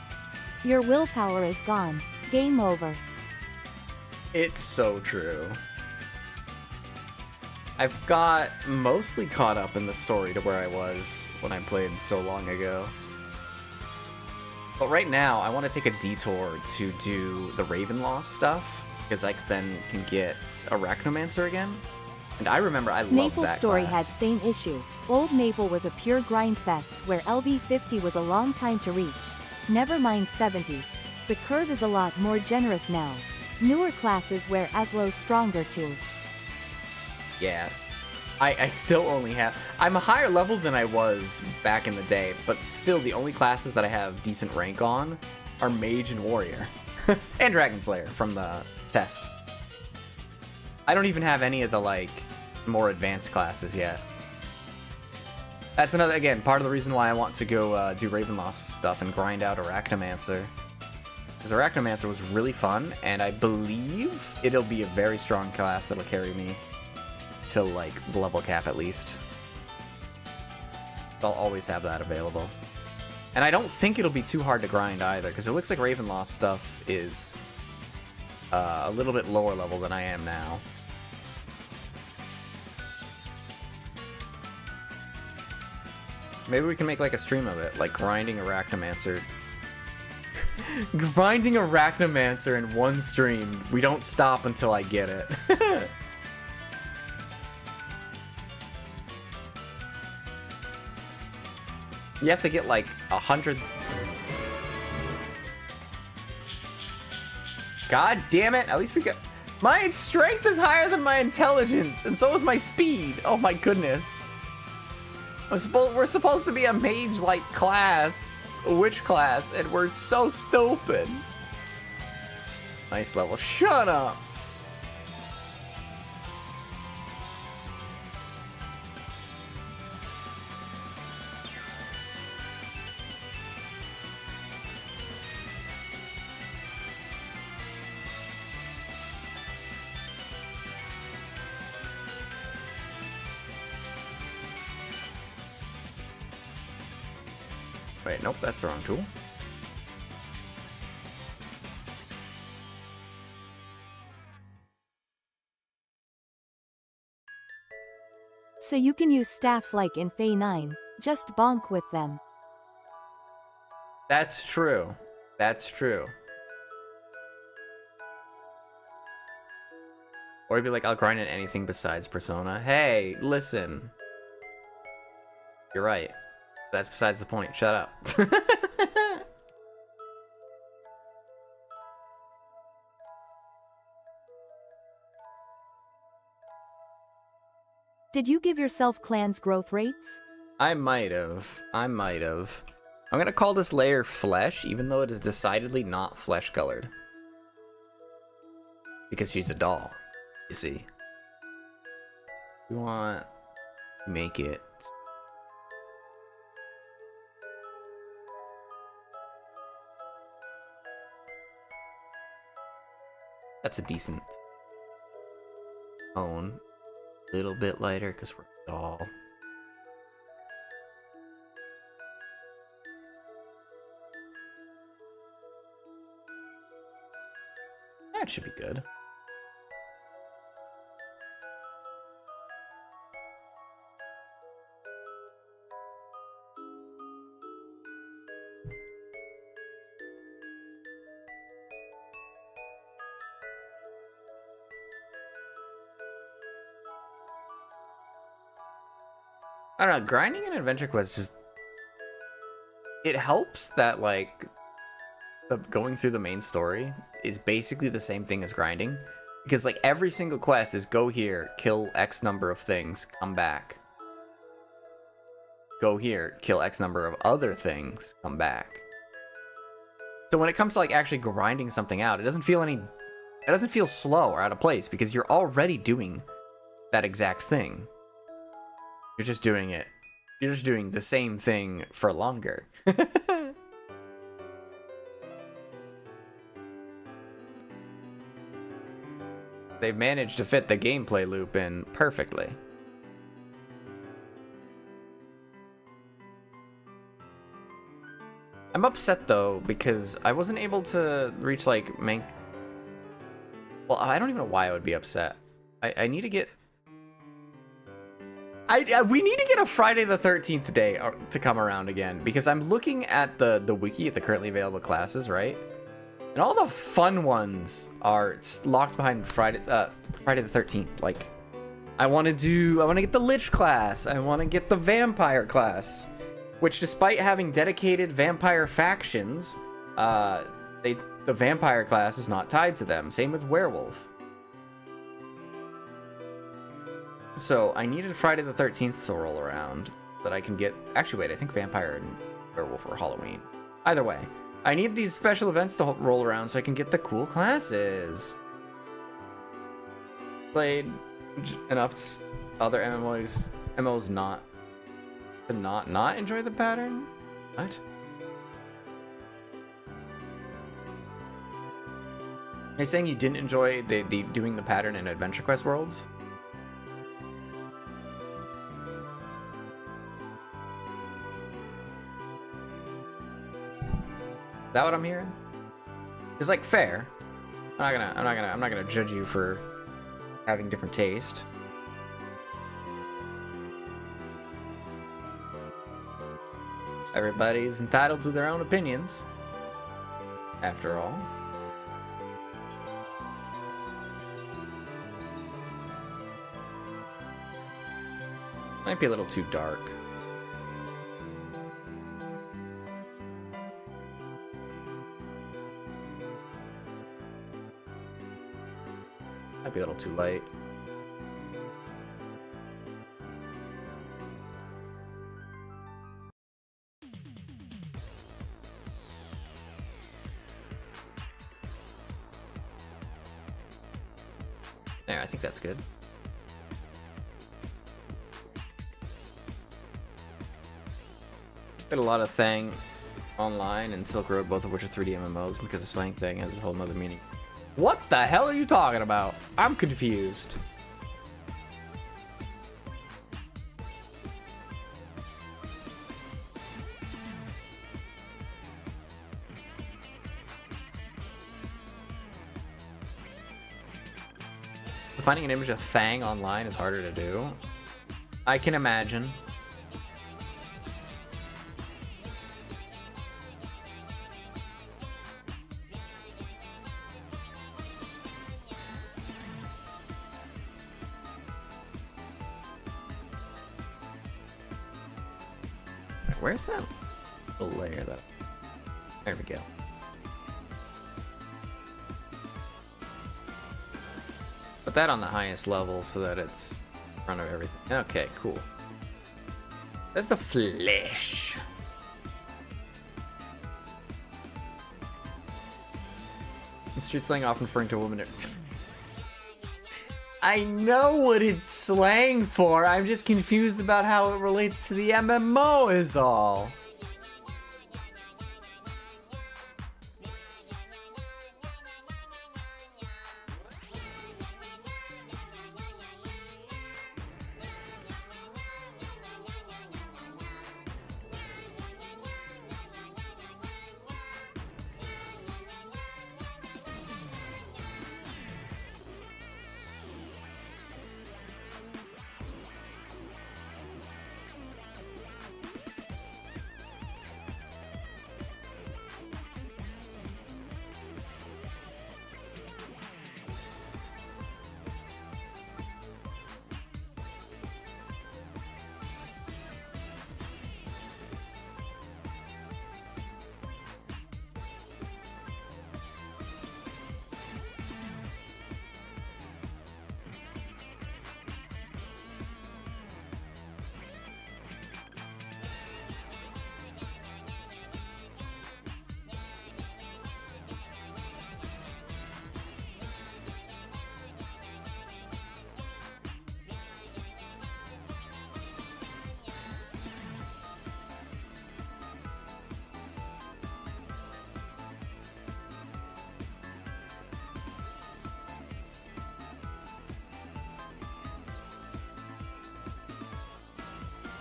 Your willpower is gone. Game over. It's so true. I've got mostly caught up in the story to where I was when I played so long ago. But right now, I want to take a detour to do the Ravenloft stuff, because I then can get Arachnomancer again. And I remember I loved Maple that story class. had same issue. Old Maple was a pure grind fest where LV 50 was a long time to reach. Never mind 70. The curve is a lot more generous now. Newer classes where Aslo stronger too. Yeah. I still only have... I'm a higher level than I was back in the day, but still the only classes that I have decent rank on are Mage and Warrior. And Dragon Slayer from the test. I don't even have any of the, like, more advanced classes yet. That's another, again, part of the reason why I want to go do Ravenloft stuff and grind out Arachnomancer. Because Arachnomancer was really fun, and I believe it'll be a very strong class that'll carry me till, like, the level cap at least. I'll always have that available. And I don't think it'll be too hard to grind either, because it looks like Ravenloft stuff is a little bit lower level than I am now. Maybe we can make like a stream of it, like grinding Arachnomancer. Grinding Arachnomancer in one stream. We don't stop until I get it. You have to get like 100. God damn it! At least we got. My strength is higher than my intelligence, and so is my speed. Oh my goodness. We're supposed to be a mage-like class, a witch class, and we're so stupid. Nice level. Shut up. Wait, nope, that's the wrong tool. So you can use staffs like in Fey 9, just bonk with them. That's true. That's true. Or you'd be like, I'll grind in anything besides Persona. Hey, listen. You're right. That's besides the point. Shut up. Did you give yourself clan's growth rates? I might have. I'm gonna call this layer flesh, even though it is decidedly not flesh colored. Because she's a doll, you see. We want to make it. That's a decent tone. A little bit lighter because we're a doll. That should be good. I don't know, grinding an adventure quest just, it helps that like going through the main story is basically the same thing as grinding, because like every single quest is go here, kill X number of things, come back. Go here, kill X number of other things, come back. So when it comes to like actually grinding something out, it doesn't feel slow or out of place because you're already doing that exact thing. You're just doing it. You're just doing the same thing for longer. They've managed to fit the gameplay loop in perfectly. I'm upset though because I wasn't able to reach like Well, I don't even know why I would be upset. I need to get. We need to get a Friday the 13th day to come around again because I'm looking at the wiki of the currently available classes, right? And all the fun ones are locked behind Friday the 13th. Like, I want to get the Lich class. I want to get the Vampire class, which despite having dedicated vampire factions, the Vampire class is not tied to them. Same with Werewolf. So I needed Friday the 13th to roll around that I can get. Actually, wait. I think Vampire and Werewolf are Halloween. Either way. I need these special events to roll around so I can get the cool classes. Played enough other MMOs not enjoy the pattern? What? Are you saying you didn't enjoy the doing the pattern in Adventure Quest worlds? Is that what I'm hearing? It's like fair. I'm not gonna judge you for having different taste. Everybody's entitled to their own opinions, after all. Might be a little too dark. Might be a little too light. There, I think that's good. Did a lot of Thang online and Silk Road, both of which are 3D MMOs, because the slang thing has a whole nother meaning. What the hell are you talking about? I'm confused. Finding an image of Thang online is harder to do. I can imagine. Where's that little layer that? There we go. Put that on the highest level so that it's in front of everything. Okay, cool. There's the flesh. Street slang often referring to a woman. I know what it's slang for. I'm just confused about how it relates to the MMO is all.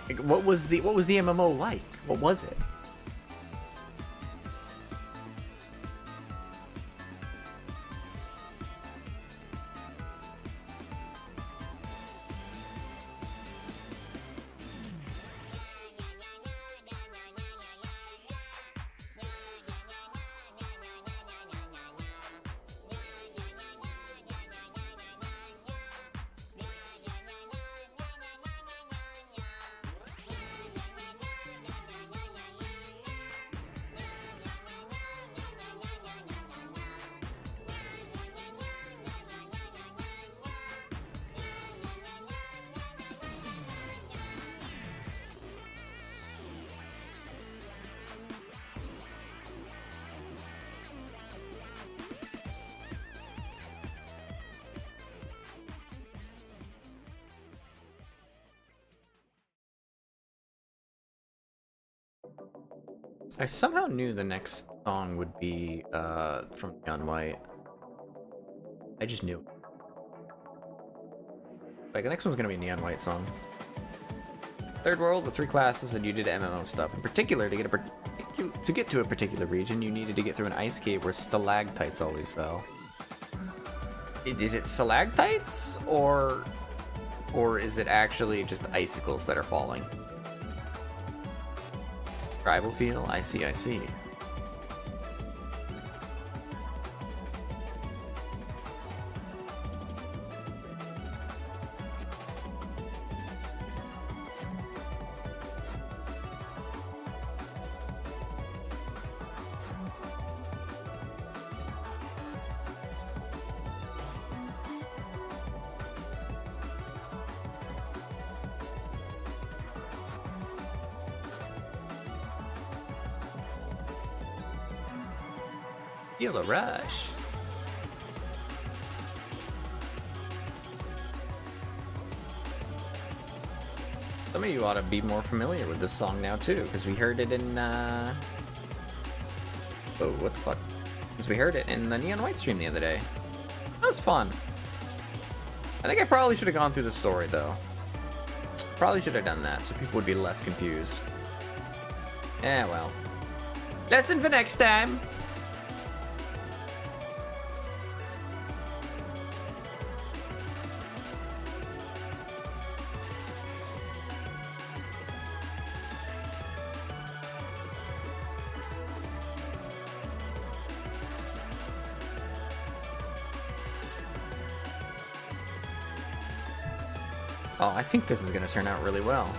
Like, what was the MMO like? What was it? I somehow knew the next song would be from Neon White. I just knew. Like, the next one's gonna be a Neon White song. Third world with 3 classes, and you did MMO stuff. In particular, to get to a particular region, you needed to get through an ice cave where stalactites always fell. Is it stalactites, or is it actually just icicles that are falling? Tribal feel? I see, I see. Feel a rush. Some of you ought to be more familiar with this song now too, because we heard it in oh, what the fuck? Because we heard it in the Neon White stream the other day. That was fun. I think I probably should have gone through the story though. Probably should have done that so people would be less confused. Yeah, well. Lesson for next time. Oh, I think this is going to turn out really well.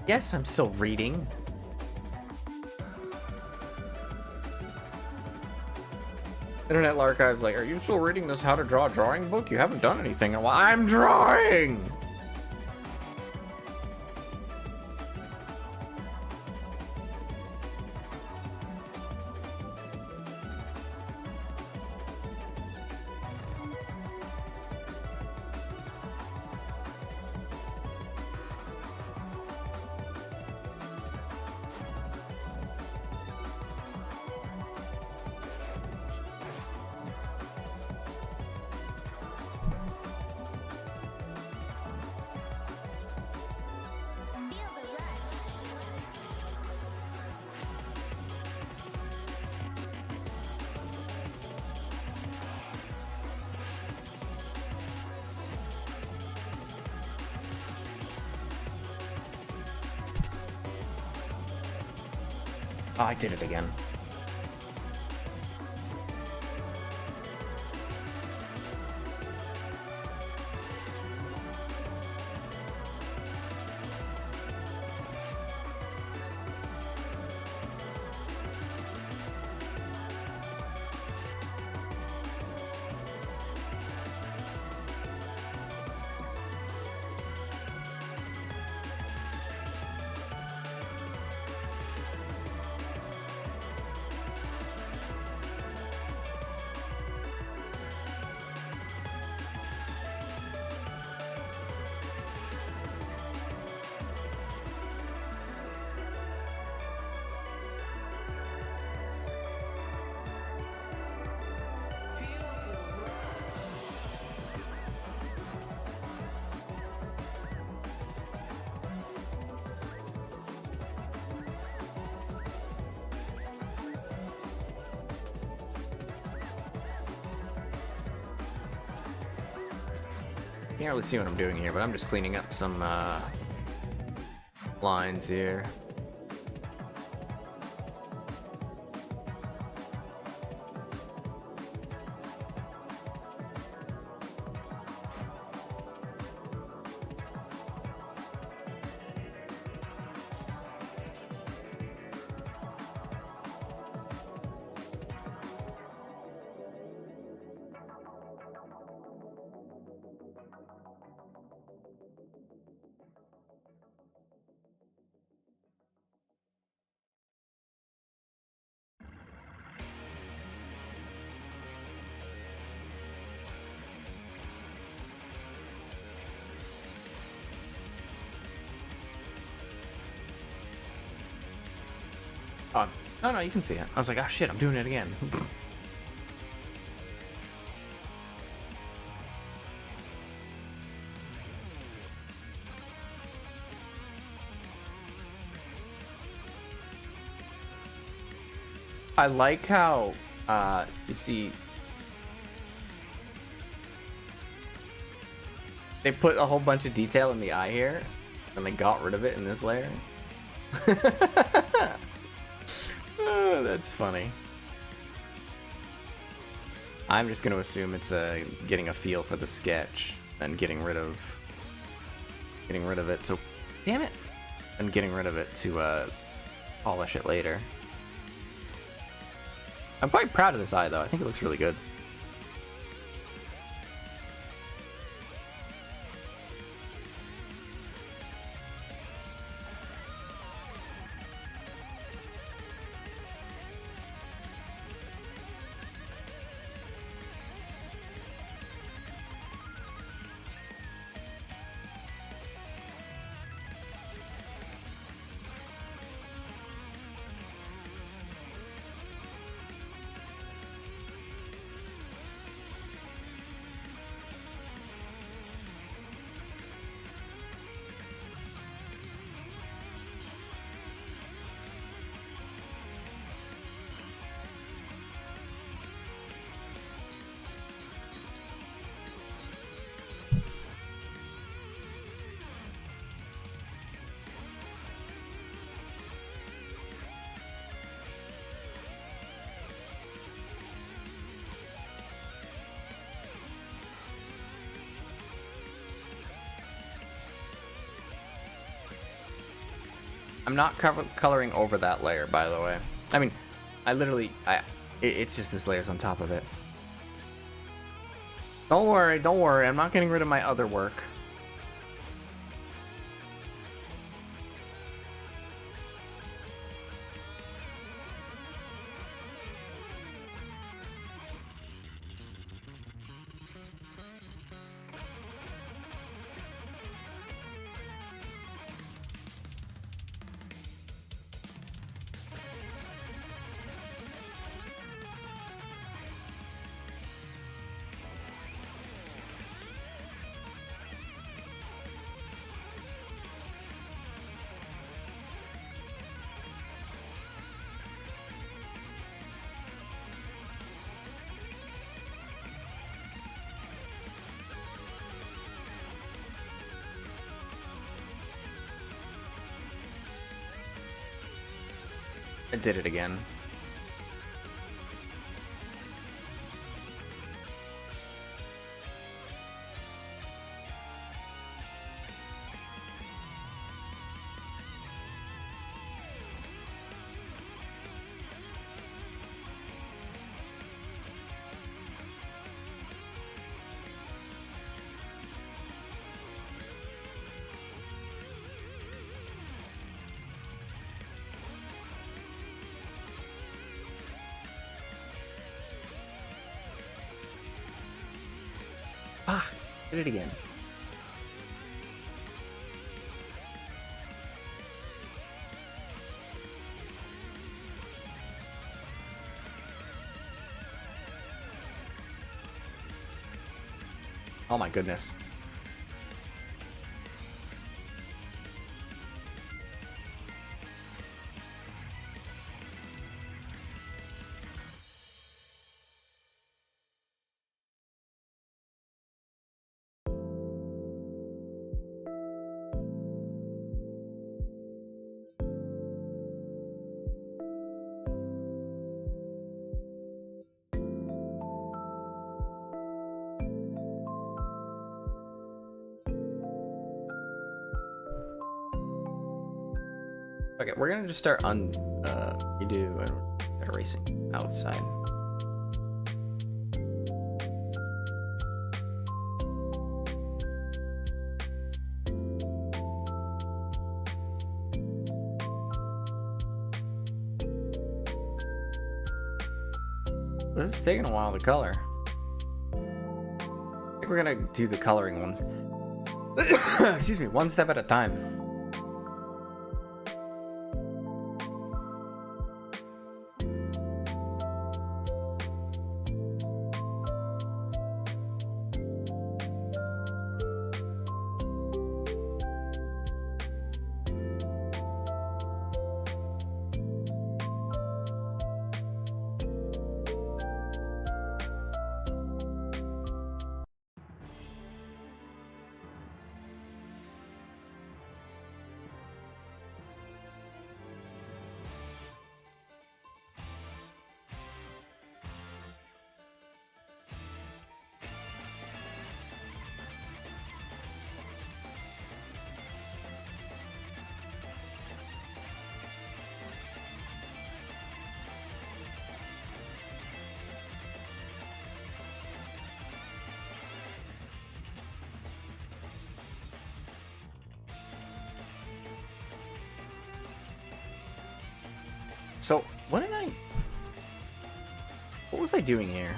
Yes, I'm still reading. Internet Archive's like, are you still reading this how to draw drawing book? You haven't done anything in a while. I'm drawing! Oh, I did it again. Can't really see what I'm doing here, but I'm just cleaning up some lines here. Oh, no, you can see it. I was like, oh shit, I'm doing it again. I like how, you see, they put a whole bunch of detail in the eye here, and they got rid of it in this layer. Oh, that's funny. I'm just gonna assume it's getting a feel for the sketch and getting rid of it. So, damn it, and getting rid of it to polish it later. I'm quite proud of this eye, though. I think it looks really good. I'm not coloring over that layer, by the way. I mean, it's just this layer's on top of it. Don't worry, I'm not getting rid of my other work. I did it again. Ah, did it again. Oh my goodness. Okay, we're gonna just start redo and start erasing outside. This is taking a while to color. I think we're gonna do the coloring ones. Excuse me, one step at a time. So, what was I doing here?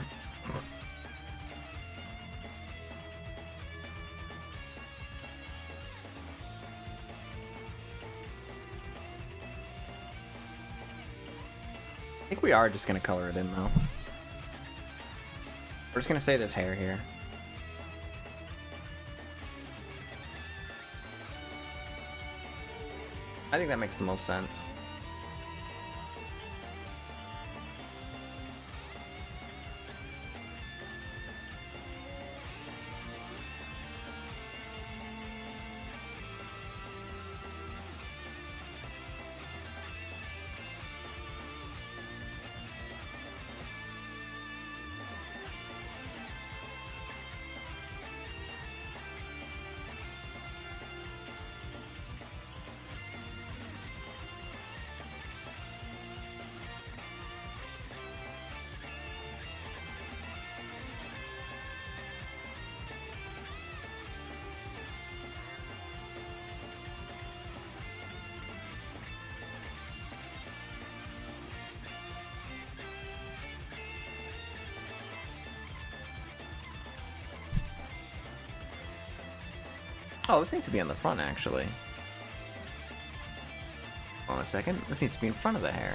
I think we are just gonna color it in though. We're just gonna say this hair here. I think that makes the most sense. Oh, this needs to be on the front, actually. Hold on a second. This needs to be in front of the hair.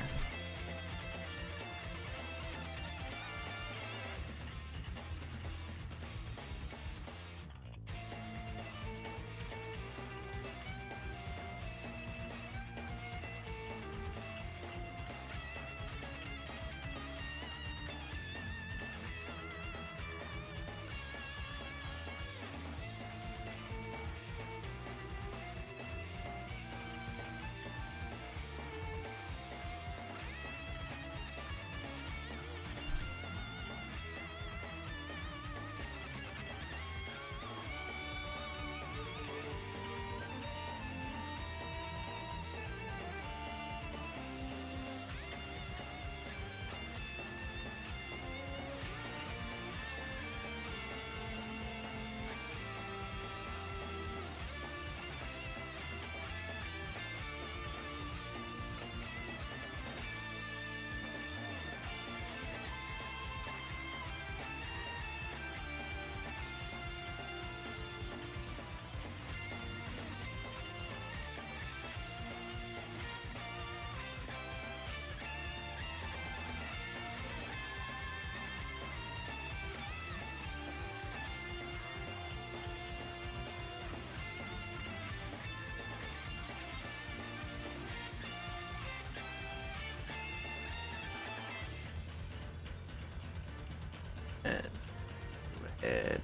Head.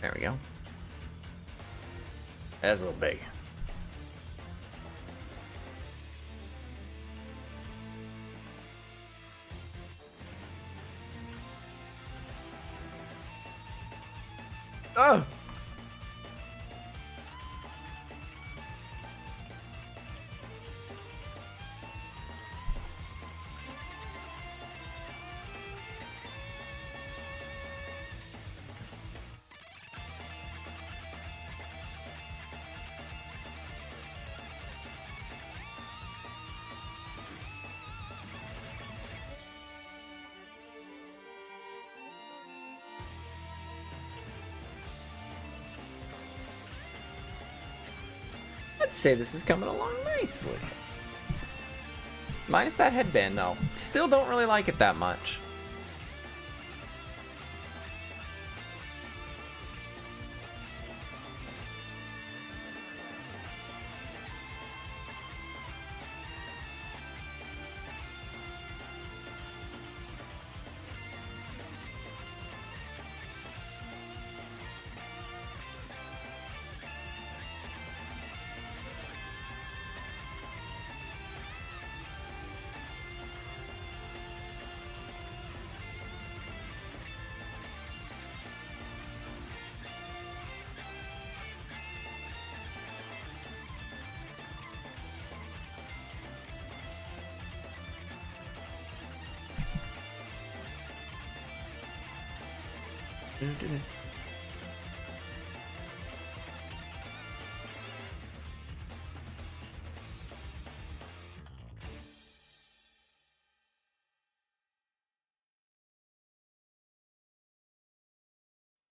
There we go. That's a little big. Oh! I'd say this is coming along nicely. Minus that headband, though. Still don't really like it that much.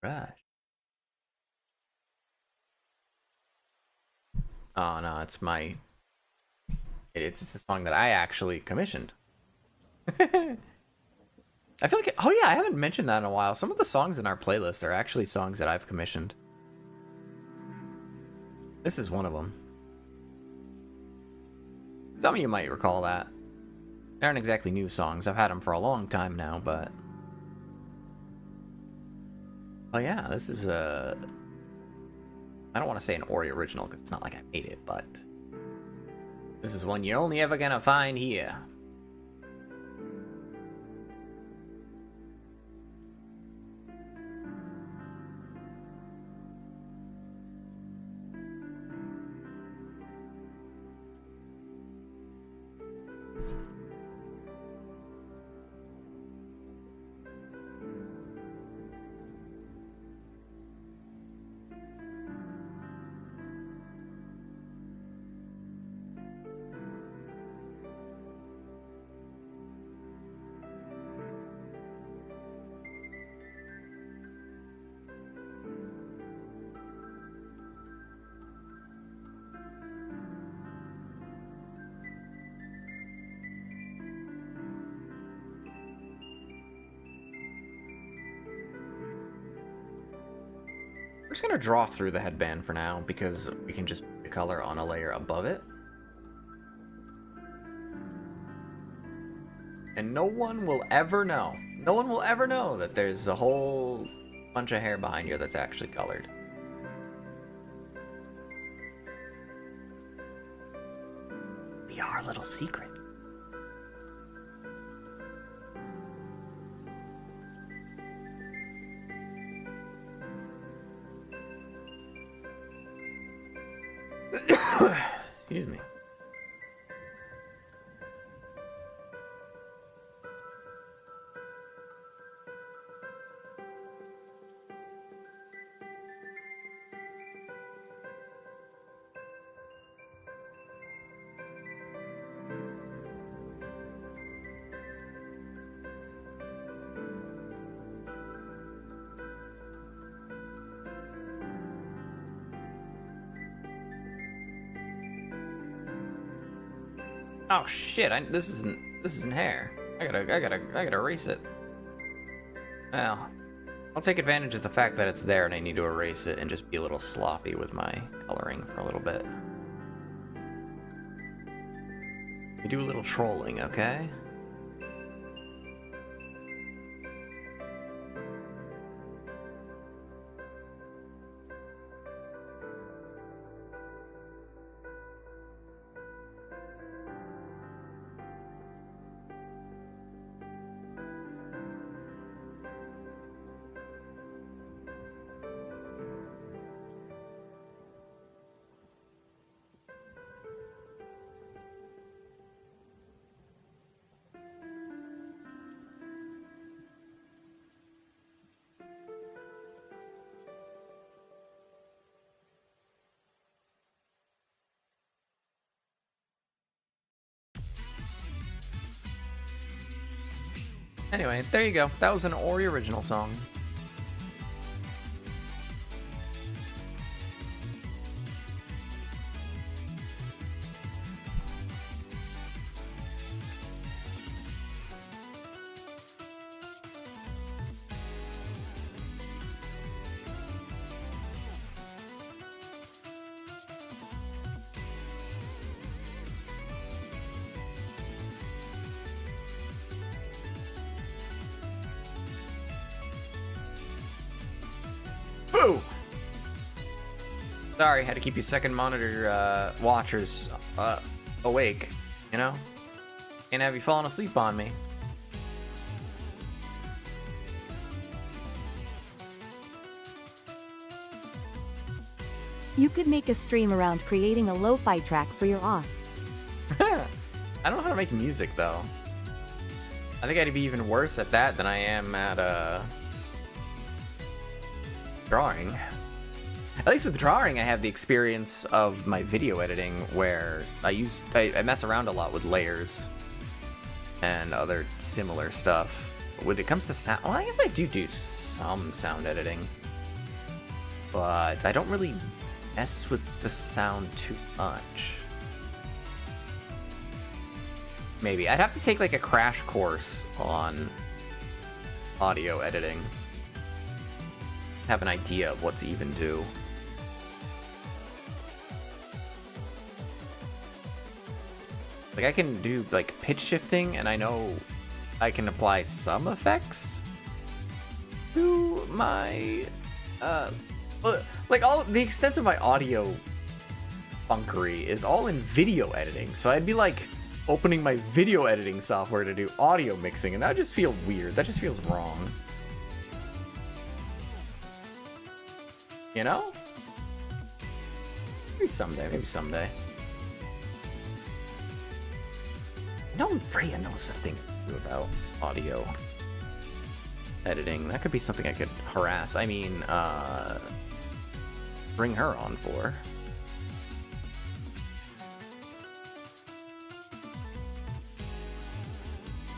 Right. Oh no, it's it's a song that I actually commissioned. I feel like, oh yeah, I haven't mentioned that in a while. Some of the songs in our playlist are actually songs that I've commissioned. This is one of them. Some of you might recall that. They aren't exactly new songs. I've had them for a long time now, but... Oh yeah, this is a... I don't want to say an Ori original, because it's not like I made it, but... This is one you're only ever gonna find here. We're just gonna draw through the headband for now because we can just put the color on a layer above it. And no one will ever know. No one will ever know that there's a whole bunch of hair behind you that's actually colored. Be our little secret. Excuse me. Oh shit! This isn't hair. I gotta erase it. Well, I'll take advantage of the fact that it's there and I need to erase it and just be a little sloppy with my coloring for a little bit. We do a little trolling, okay? Anyway, there you go. That was an Ori original song. Sorry, had to keep you second monitor watchers awake, you know? Can't have you falling asleep on me. You could make a stream around creating a lo-fi track for your OST. I don't know how to make music, though. I think I'd be even worse at that than I am at drawing. At least with drawing, I have the experience of my video editing where I mess around a lot with layers and other similar stuff. When it comes to sound, well, I guess I do some sound editing, but I don't really mess with the sound too much. Maybe I'd have to take like a crash course on audio editing. Have an idea of what to even do. Like I can do like pitch shifting, and I know I can apply some effects to my like all the extent of my audio funkery is all in video editing. So I'd be like opening my video editing software to do audio mixing, and that just feels weird. That just feels wrong. You know? Maybe someday, maybe someday. I know Freya knows a thing about audio editing. That could be something I could harass. I mean, bring her on for.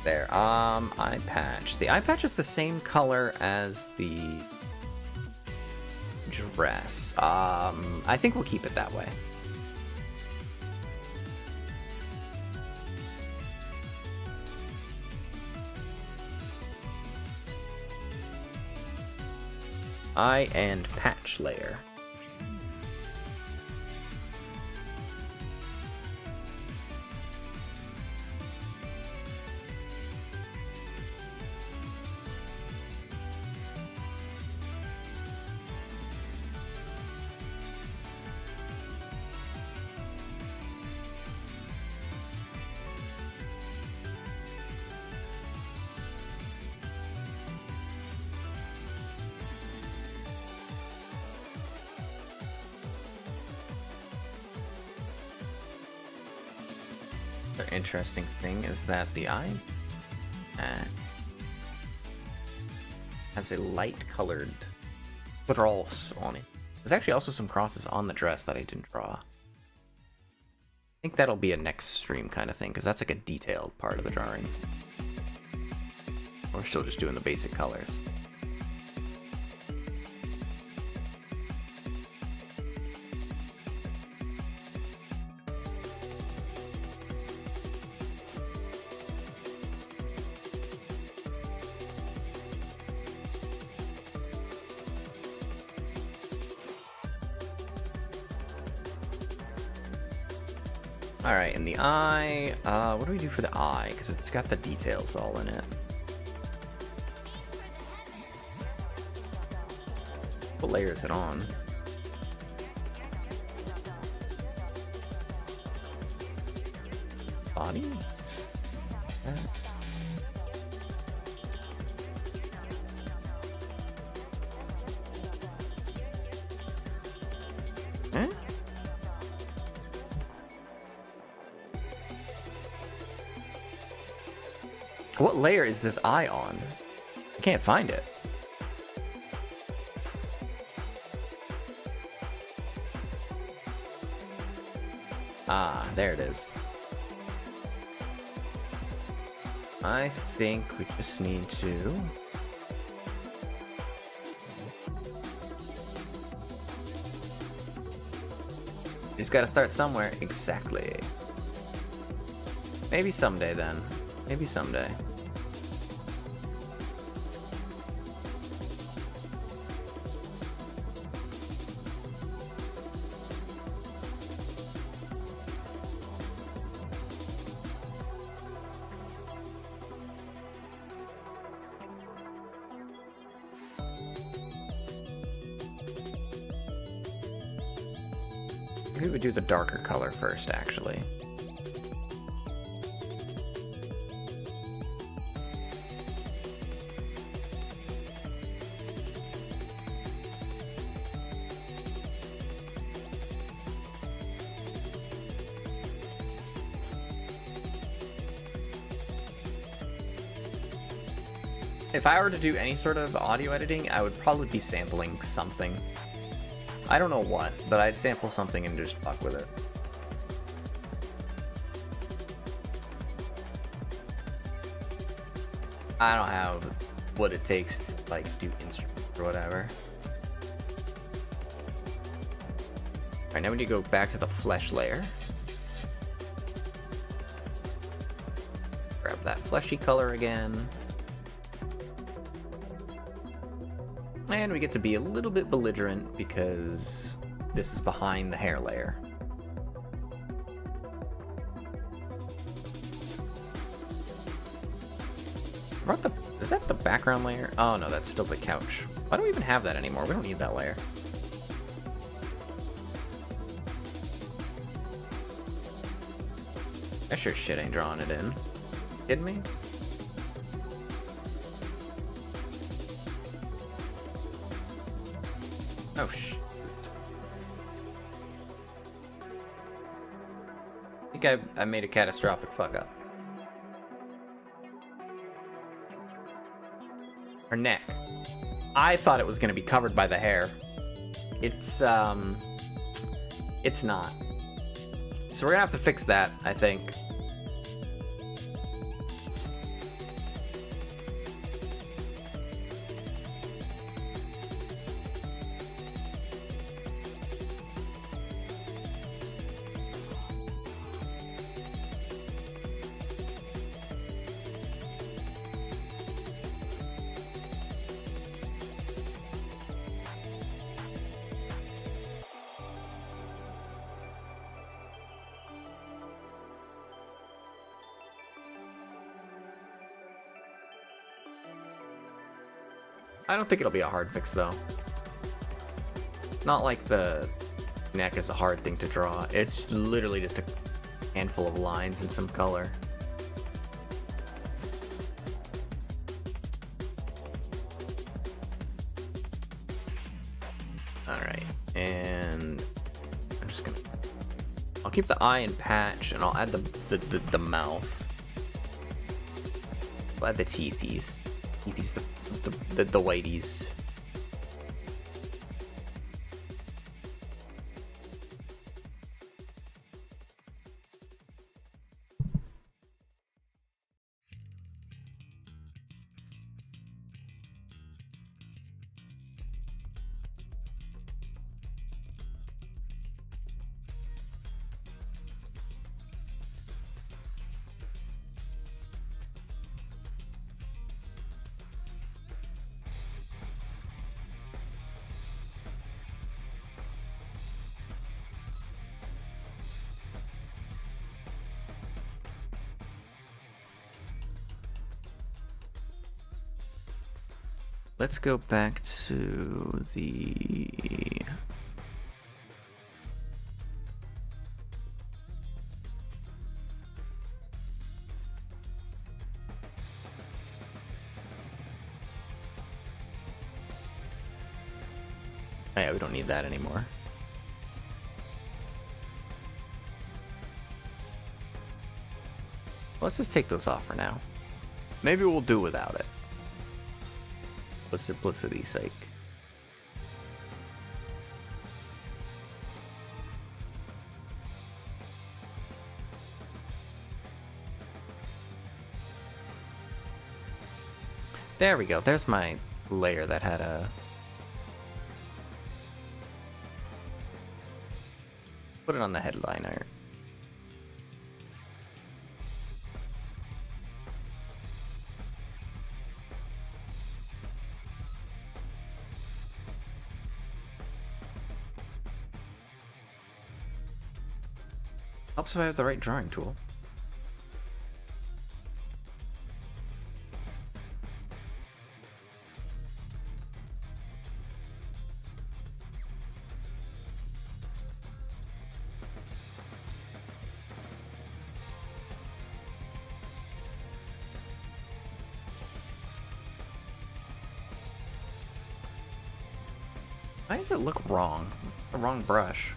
There, eye patch. The eye patch is the same color as the dress. I think we'll keep it that way. Eye and patch layer. Interesting thing is that the eye has a light colored cross on it. There's actually also some crosses on the dress that I didn't draw. I think that'll be a next stream kind of thing, because that's like a detailed part of the drawing. We're still just doing the basic colors. Alright, and the eye, what do we do for the eye? Because it's got the details all in it. What layer is it on? Body? Huh? What layer is this eye on? I can't find it. Ah, there it is. I think we just need to... You just gotta start somewhere. Exactly. Maybe someday then. Maybe someday. Maybe we do the darker color first, actually. If I were to do any sort of audio editing, I would probably be sampling something. I don't know what, but I'd sample something and just fuck with it. I don't have what it takes to like do instruments or whatever. Alright, now we need to go back to the flesh layer. Grab that fleshy color again. And we get to be a little bit belligerent because this is behind the hair layer. Is that the background layer? Oh no, that's still the couch. Why do we even have that anymore? We don't need that layer. I sure shit ain't drawing it in. Kidding me? Oh, I think I made a catastrophic fuck up. Her neck. I thought it was going to be covered by the hair. It's not. So we're going to have to fix that, I think. I don't think it'll be a hard fix, though. It's not like the neck is a hard thing to draw. It's literally just a handful of lines and some color. Alright, and I'm just gonna... I'll keep the eye and patch, and I'll add the mouth. I'll add the teethies. Teethies, the whiteys. Let's go back to the... Oh yeah, we don't need that anymore. Let's just take those off for now. Maybe we'll do without it. For simplicity's sake. There we go. There's my layer that had a... Put it on the headliner. Helps if I have the right drawing tool. Why does it look wrong? The wrong brush.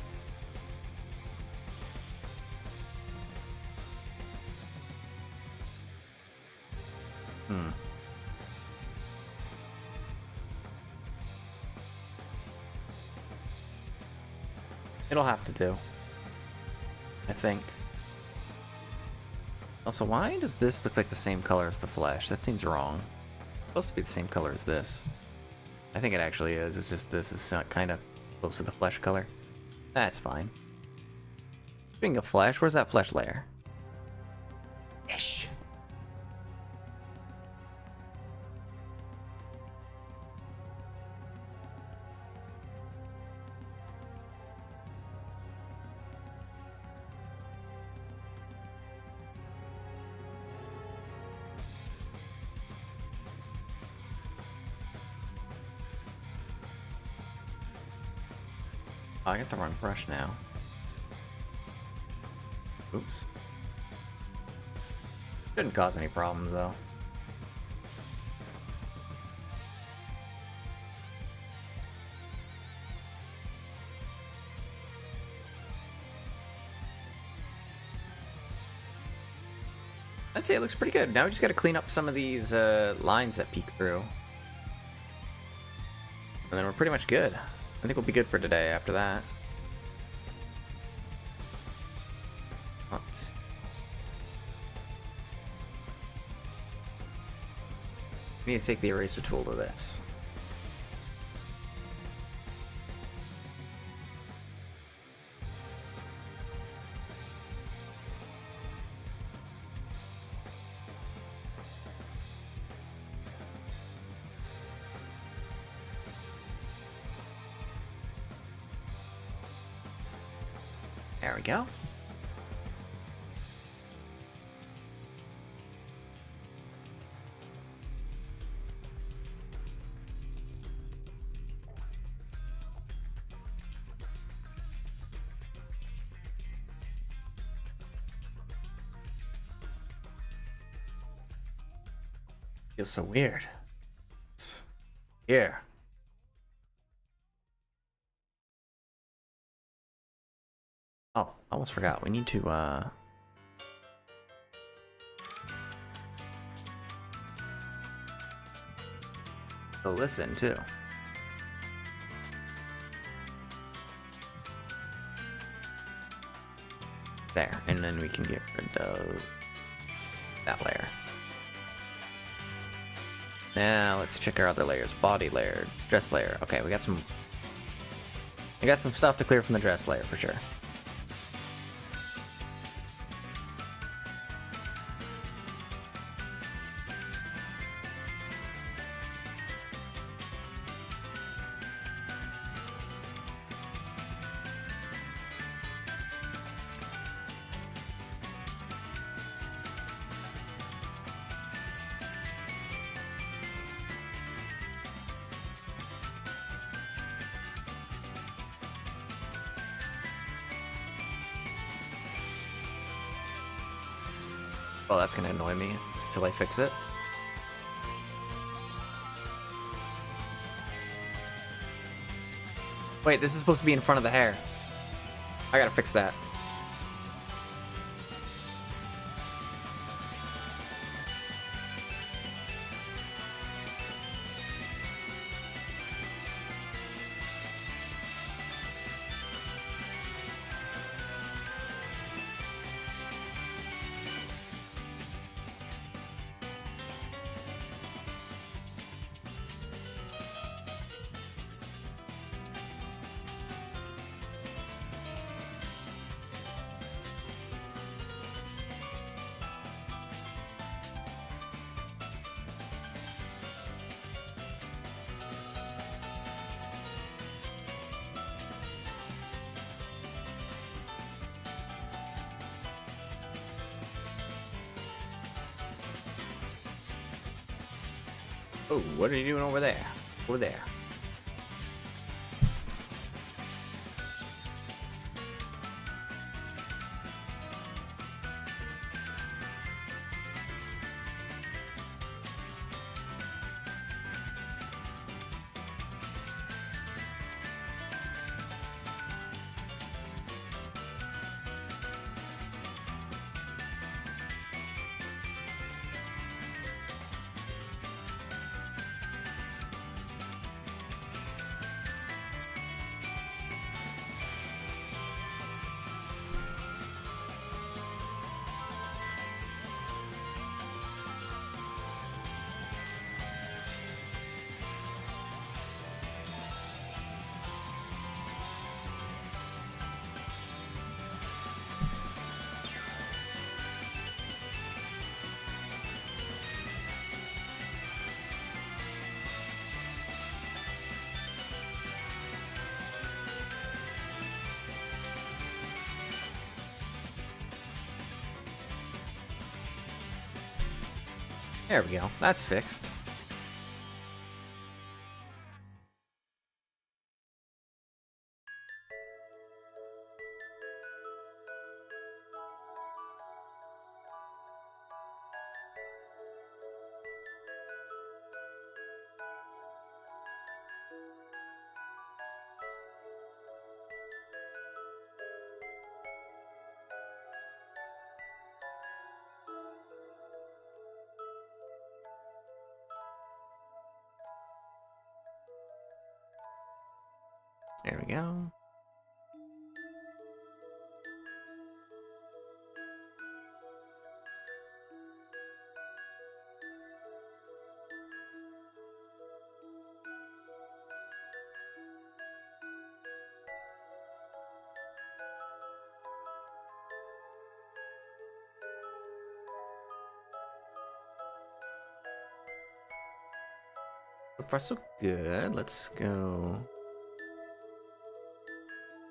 It'll have to do, I think. Also, why does this look like the same color as the flesh? That seems wrong. It's supposed to be the same color as this. I think it actually is. It's just this is kind of close to the flesh color. That's fine. Speaking of flesh, where's that flesh layer? Ish. Oh, I got the wrong brush now. Oops. Didn't cause any problems though. I'd say it looks pretty good. Now we just gotta clean up some of these lines that peek through. And then we're pretty much good. I think we'll be good for today after that. Let's... We need to take the eraser tool to this. There we go. Feels so weird. It's here. Oh, I almost forgot. We need to, listen, too. There, and then we can get rid of that layer. Now, let's check our other layers. Body layer, dress layer. Okay, we got some stuff to clear from the dress layer, for sure. Well, that's gonna annoy me until I fix it. Wait, this is supposed to be in front of the hair. I gotta fix that. Oh, what are you doing over there? Over there. There we go. That's fixed. There we go. So far, so good. Let's go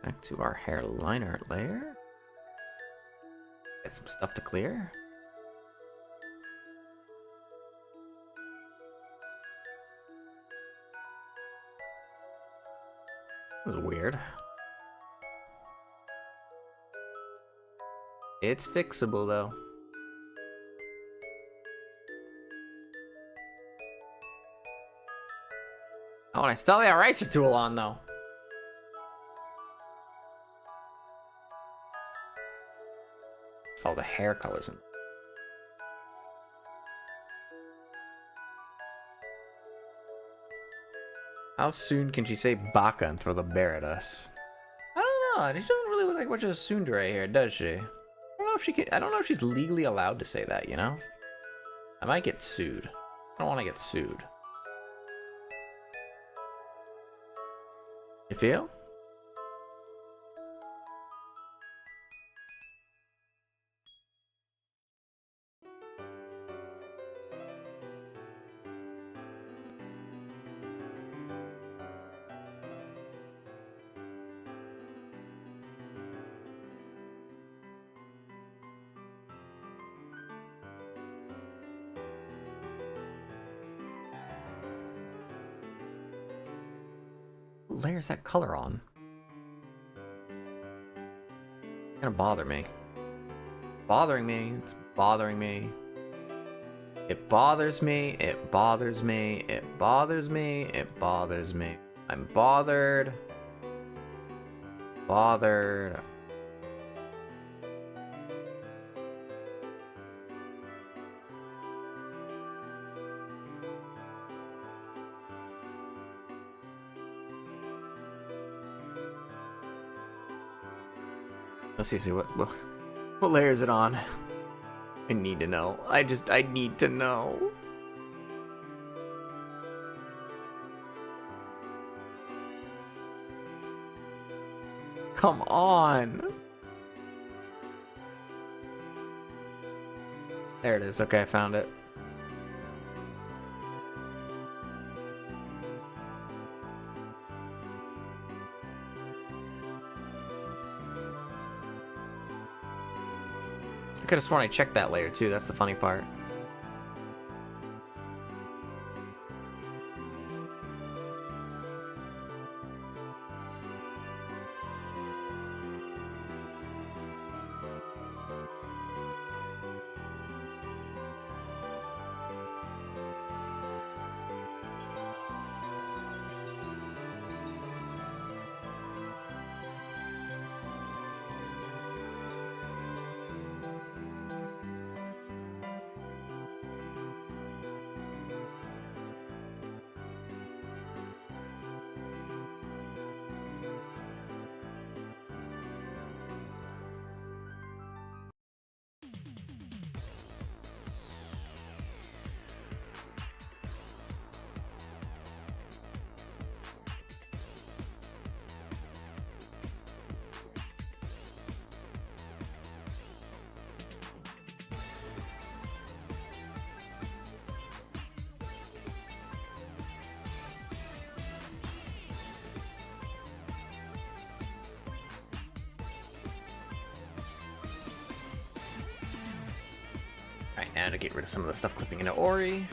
back to our hair liner layer. Get some stuff to clear. That was weird. It's fixable though. Oh, and I still have the eraser tool on though. Oh, the hair colors. How soon can she say baka and throw the bear at us? I don't know. She doesn't really look like much of a tsundere here, does she? I don't know if she can. I don't know if she's legally allowed to say that. You know, I might get sued. I don't want to get sued. You feel? What layer is that color on? It's gonna bother me. Bothering me. It's bothering me. It bothers me. It bothers me. It bothers me. It bothers me. I'm bothered. Bothered. Let's see what layer is it on? I need to know. I need to know. Come on. There it is. Okay, I found it. I could have sworn I checked that layer too. That's the funny part. Alright, now to get rid of some of the stuff clipping into Ori.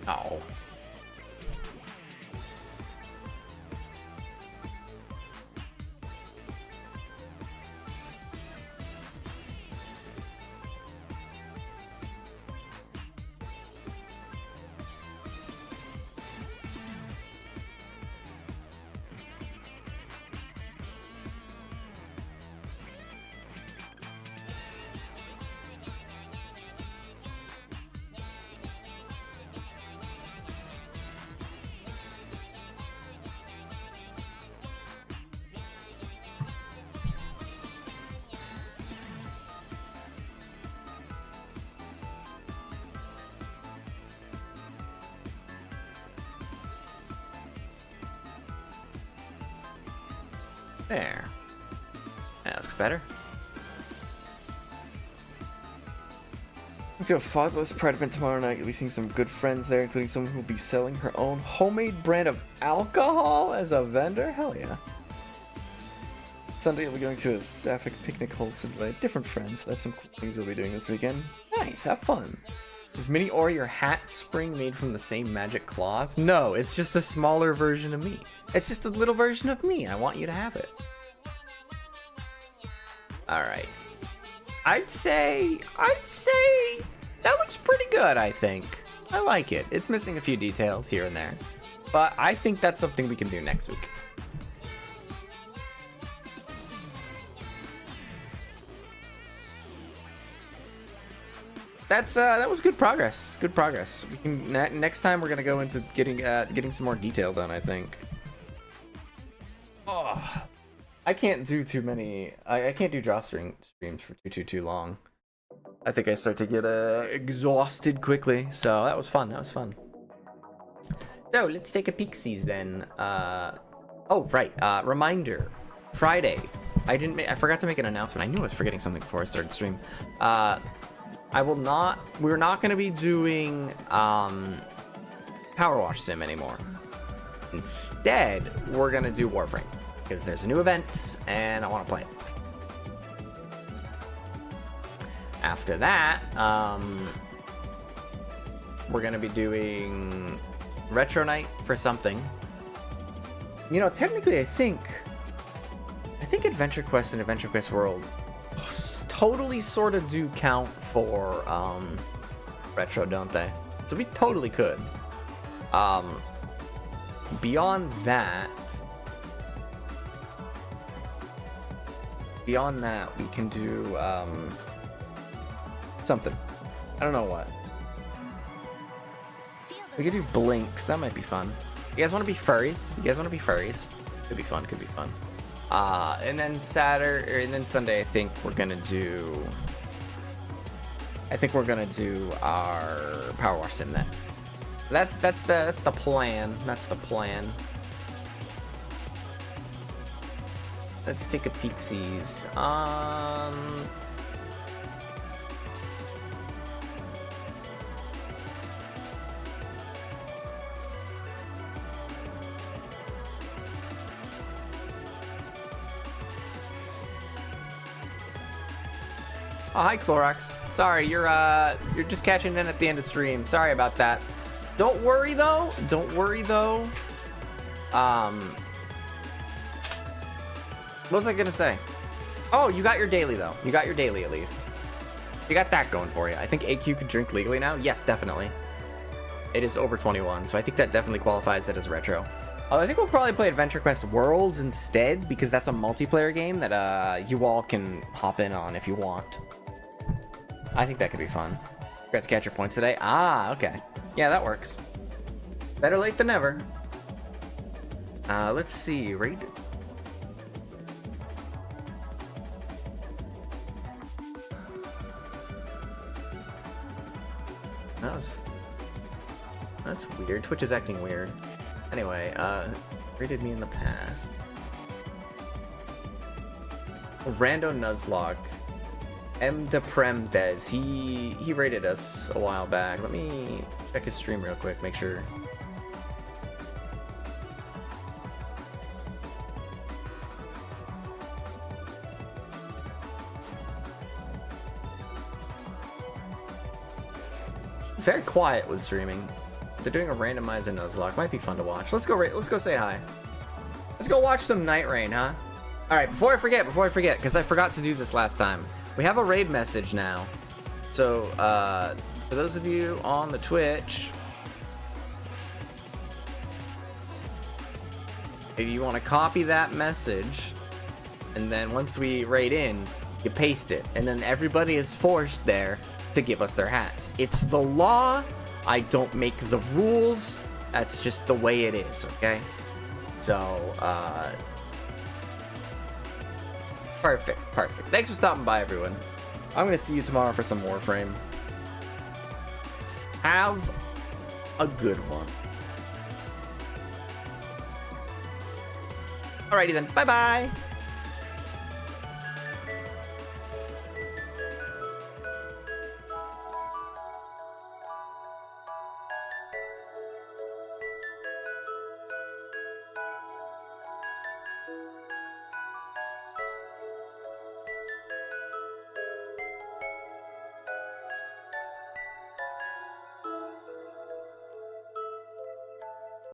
Oh. There. That looks better. To a fatherless pride event tomorrow night. You'll be seeing some good friends there, including someone who will be selling her own homemade brand of alcohol as a vendor. Hell yeah. Sunday, you'll be going to a sapphic picnic hosted by different friends. That's some cool things you'll be doing this weekend. Nice, have fun. Is Mini Ori your hat spring made from the same magic cloth? No, it's just a smaller version of me. It's just a little version of me. I want you to have it. Alright. I'd say that looks pretty good, I think. I like it. It's missing a few details here and there. But I think that's something we can do next week. That was good progress. Good progress. We can next time we're gonna go into getting some more detail done, I think. Oh, I can't do too many. I can't do drawstring streams for too long. I think I start to get exhausted quickly. So that was fun. That was fun. So let's take a peeksies then. Oh right. Reminder. Friday. I forgot to make an announcement. I knew I was forgetting something before I started stream. We're not going to be doing Power Wash Sim anymore. Instead, we're going to do Warframe because there's a new event and I want to play it. After that, we're going to be doing Retro Night for something. You know, technically, I think Adventure Quest and Adventure Quest World totally sort of do count for retro, don't they? So we totally could. Beyond that, we can do something. I don't know what. We could do Blinks. That might be fun. You guys want to be furries? Could be fun. And then Sunday, I think we're gonna do our Power Wash Sim then. That's the plan. Let's take a peek-sees. Oh, hi, Clorox. Sorry, you're just catching in at the end of stream. Sorry about that. Don't worry, though. Don't worry, though. What was I gonna say? Oh, you got your daily, though. You got your daily, at least. You got that going for you. I think AQ could drink legally now. Yes, definitely. It is over 21, so I think that definitely qualifies it as retro. I think we'll probably play Adventure Quest Worlds instead, because that's a multiplayer game that you all can hop in on if you want. I think that could be fun. Forgot to catch your points today. Ah, okay. Yeah, that works. Better late than never. Let's see. Right. That's weird. Twitch is acting weird. Anyway, rated me in the past. Rando Nuzlocke. M. Deprem Bez. He rated us a while back. Let me check his stream real quick, make sure. Very quiet with streaming. They're doing a randomizer Nuzlocke. Might be fun to watch. Let's go say hi. Let's go watch some Night Rain, huh? All right, before I forget, because I forgot to do this last time. We have a raid message now. So, for those of you on the Twitch, if you want to copy that message, and then once we raid in, you paste it, and then everybody is forced there to give us their hats. It's the law. I don't make the rules. That's just the way it is, okay? So, perfect. Thanks for stopping by, everyone. I'm gonna see you tomorrow for some Warframe. Have a good one. Alrighty then, bye-bye.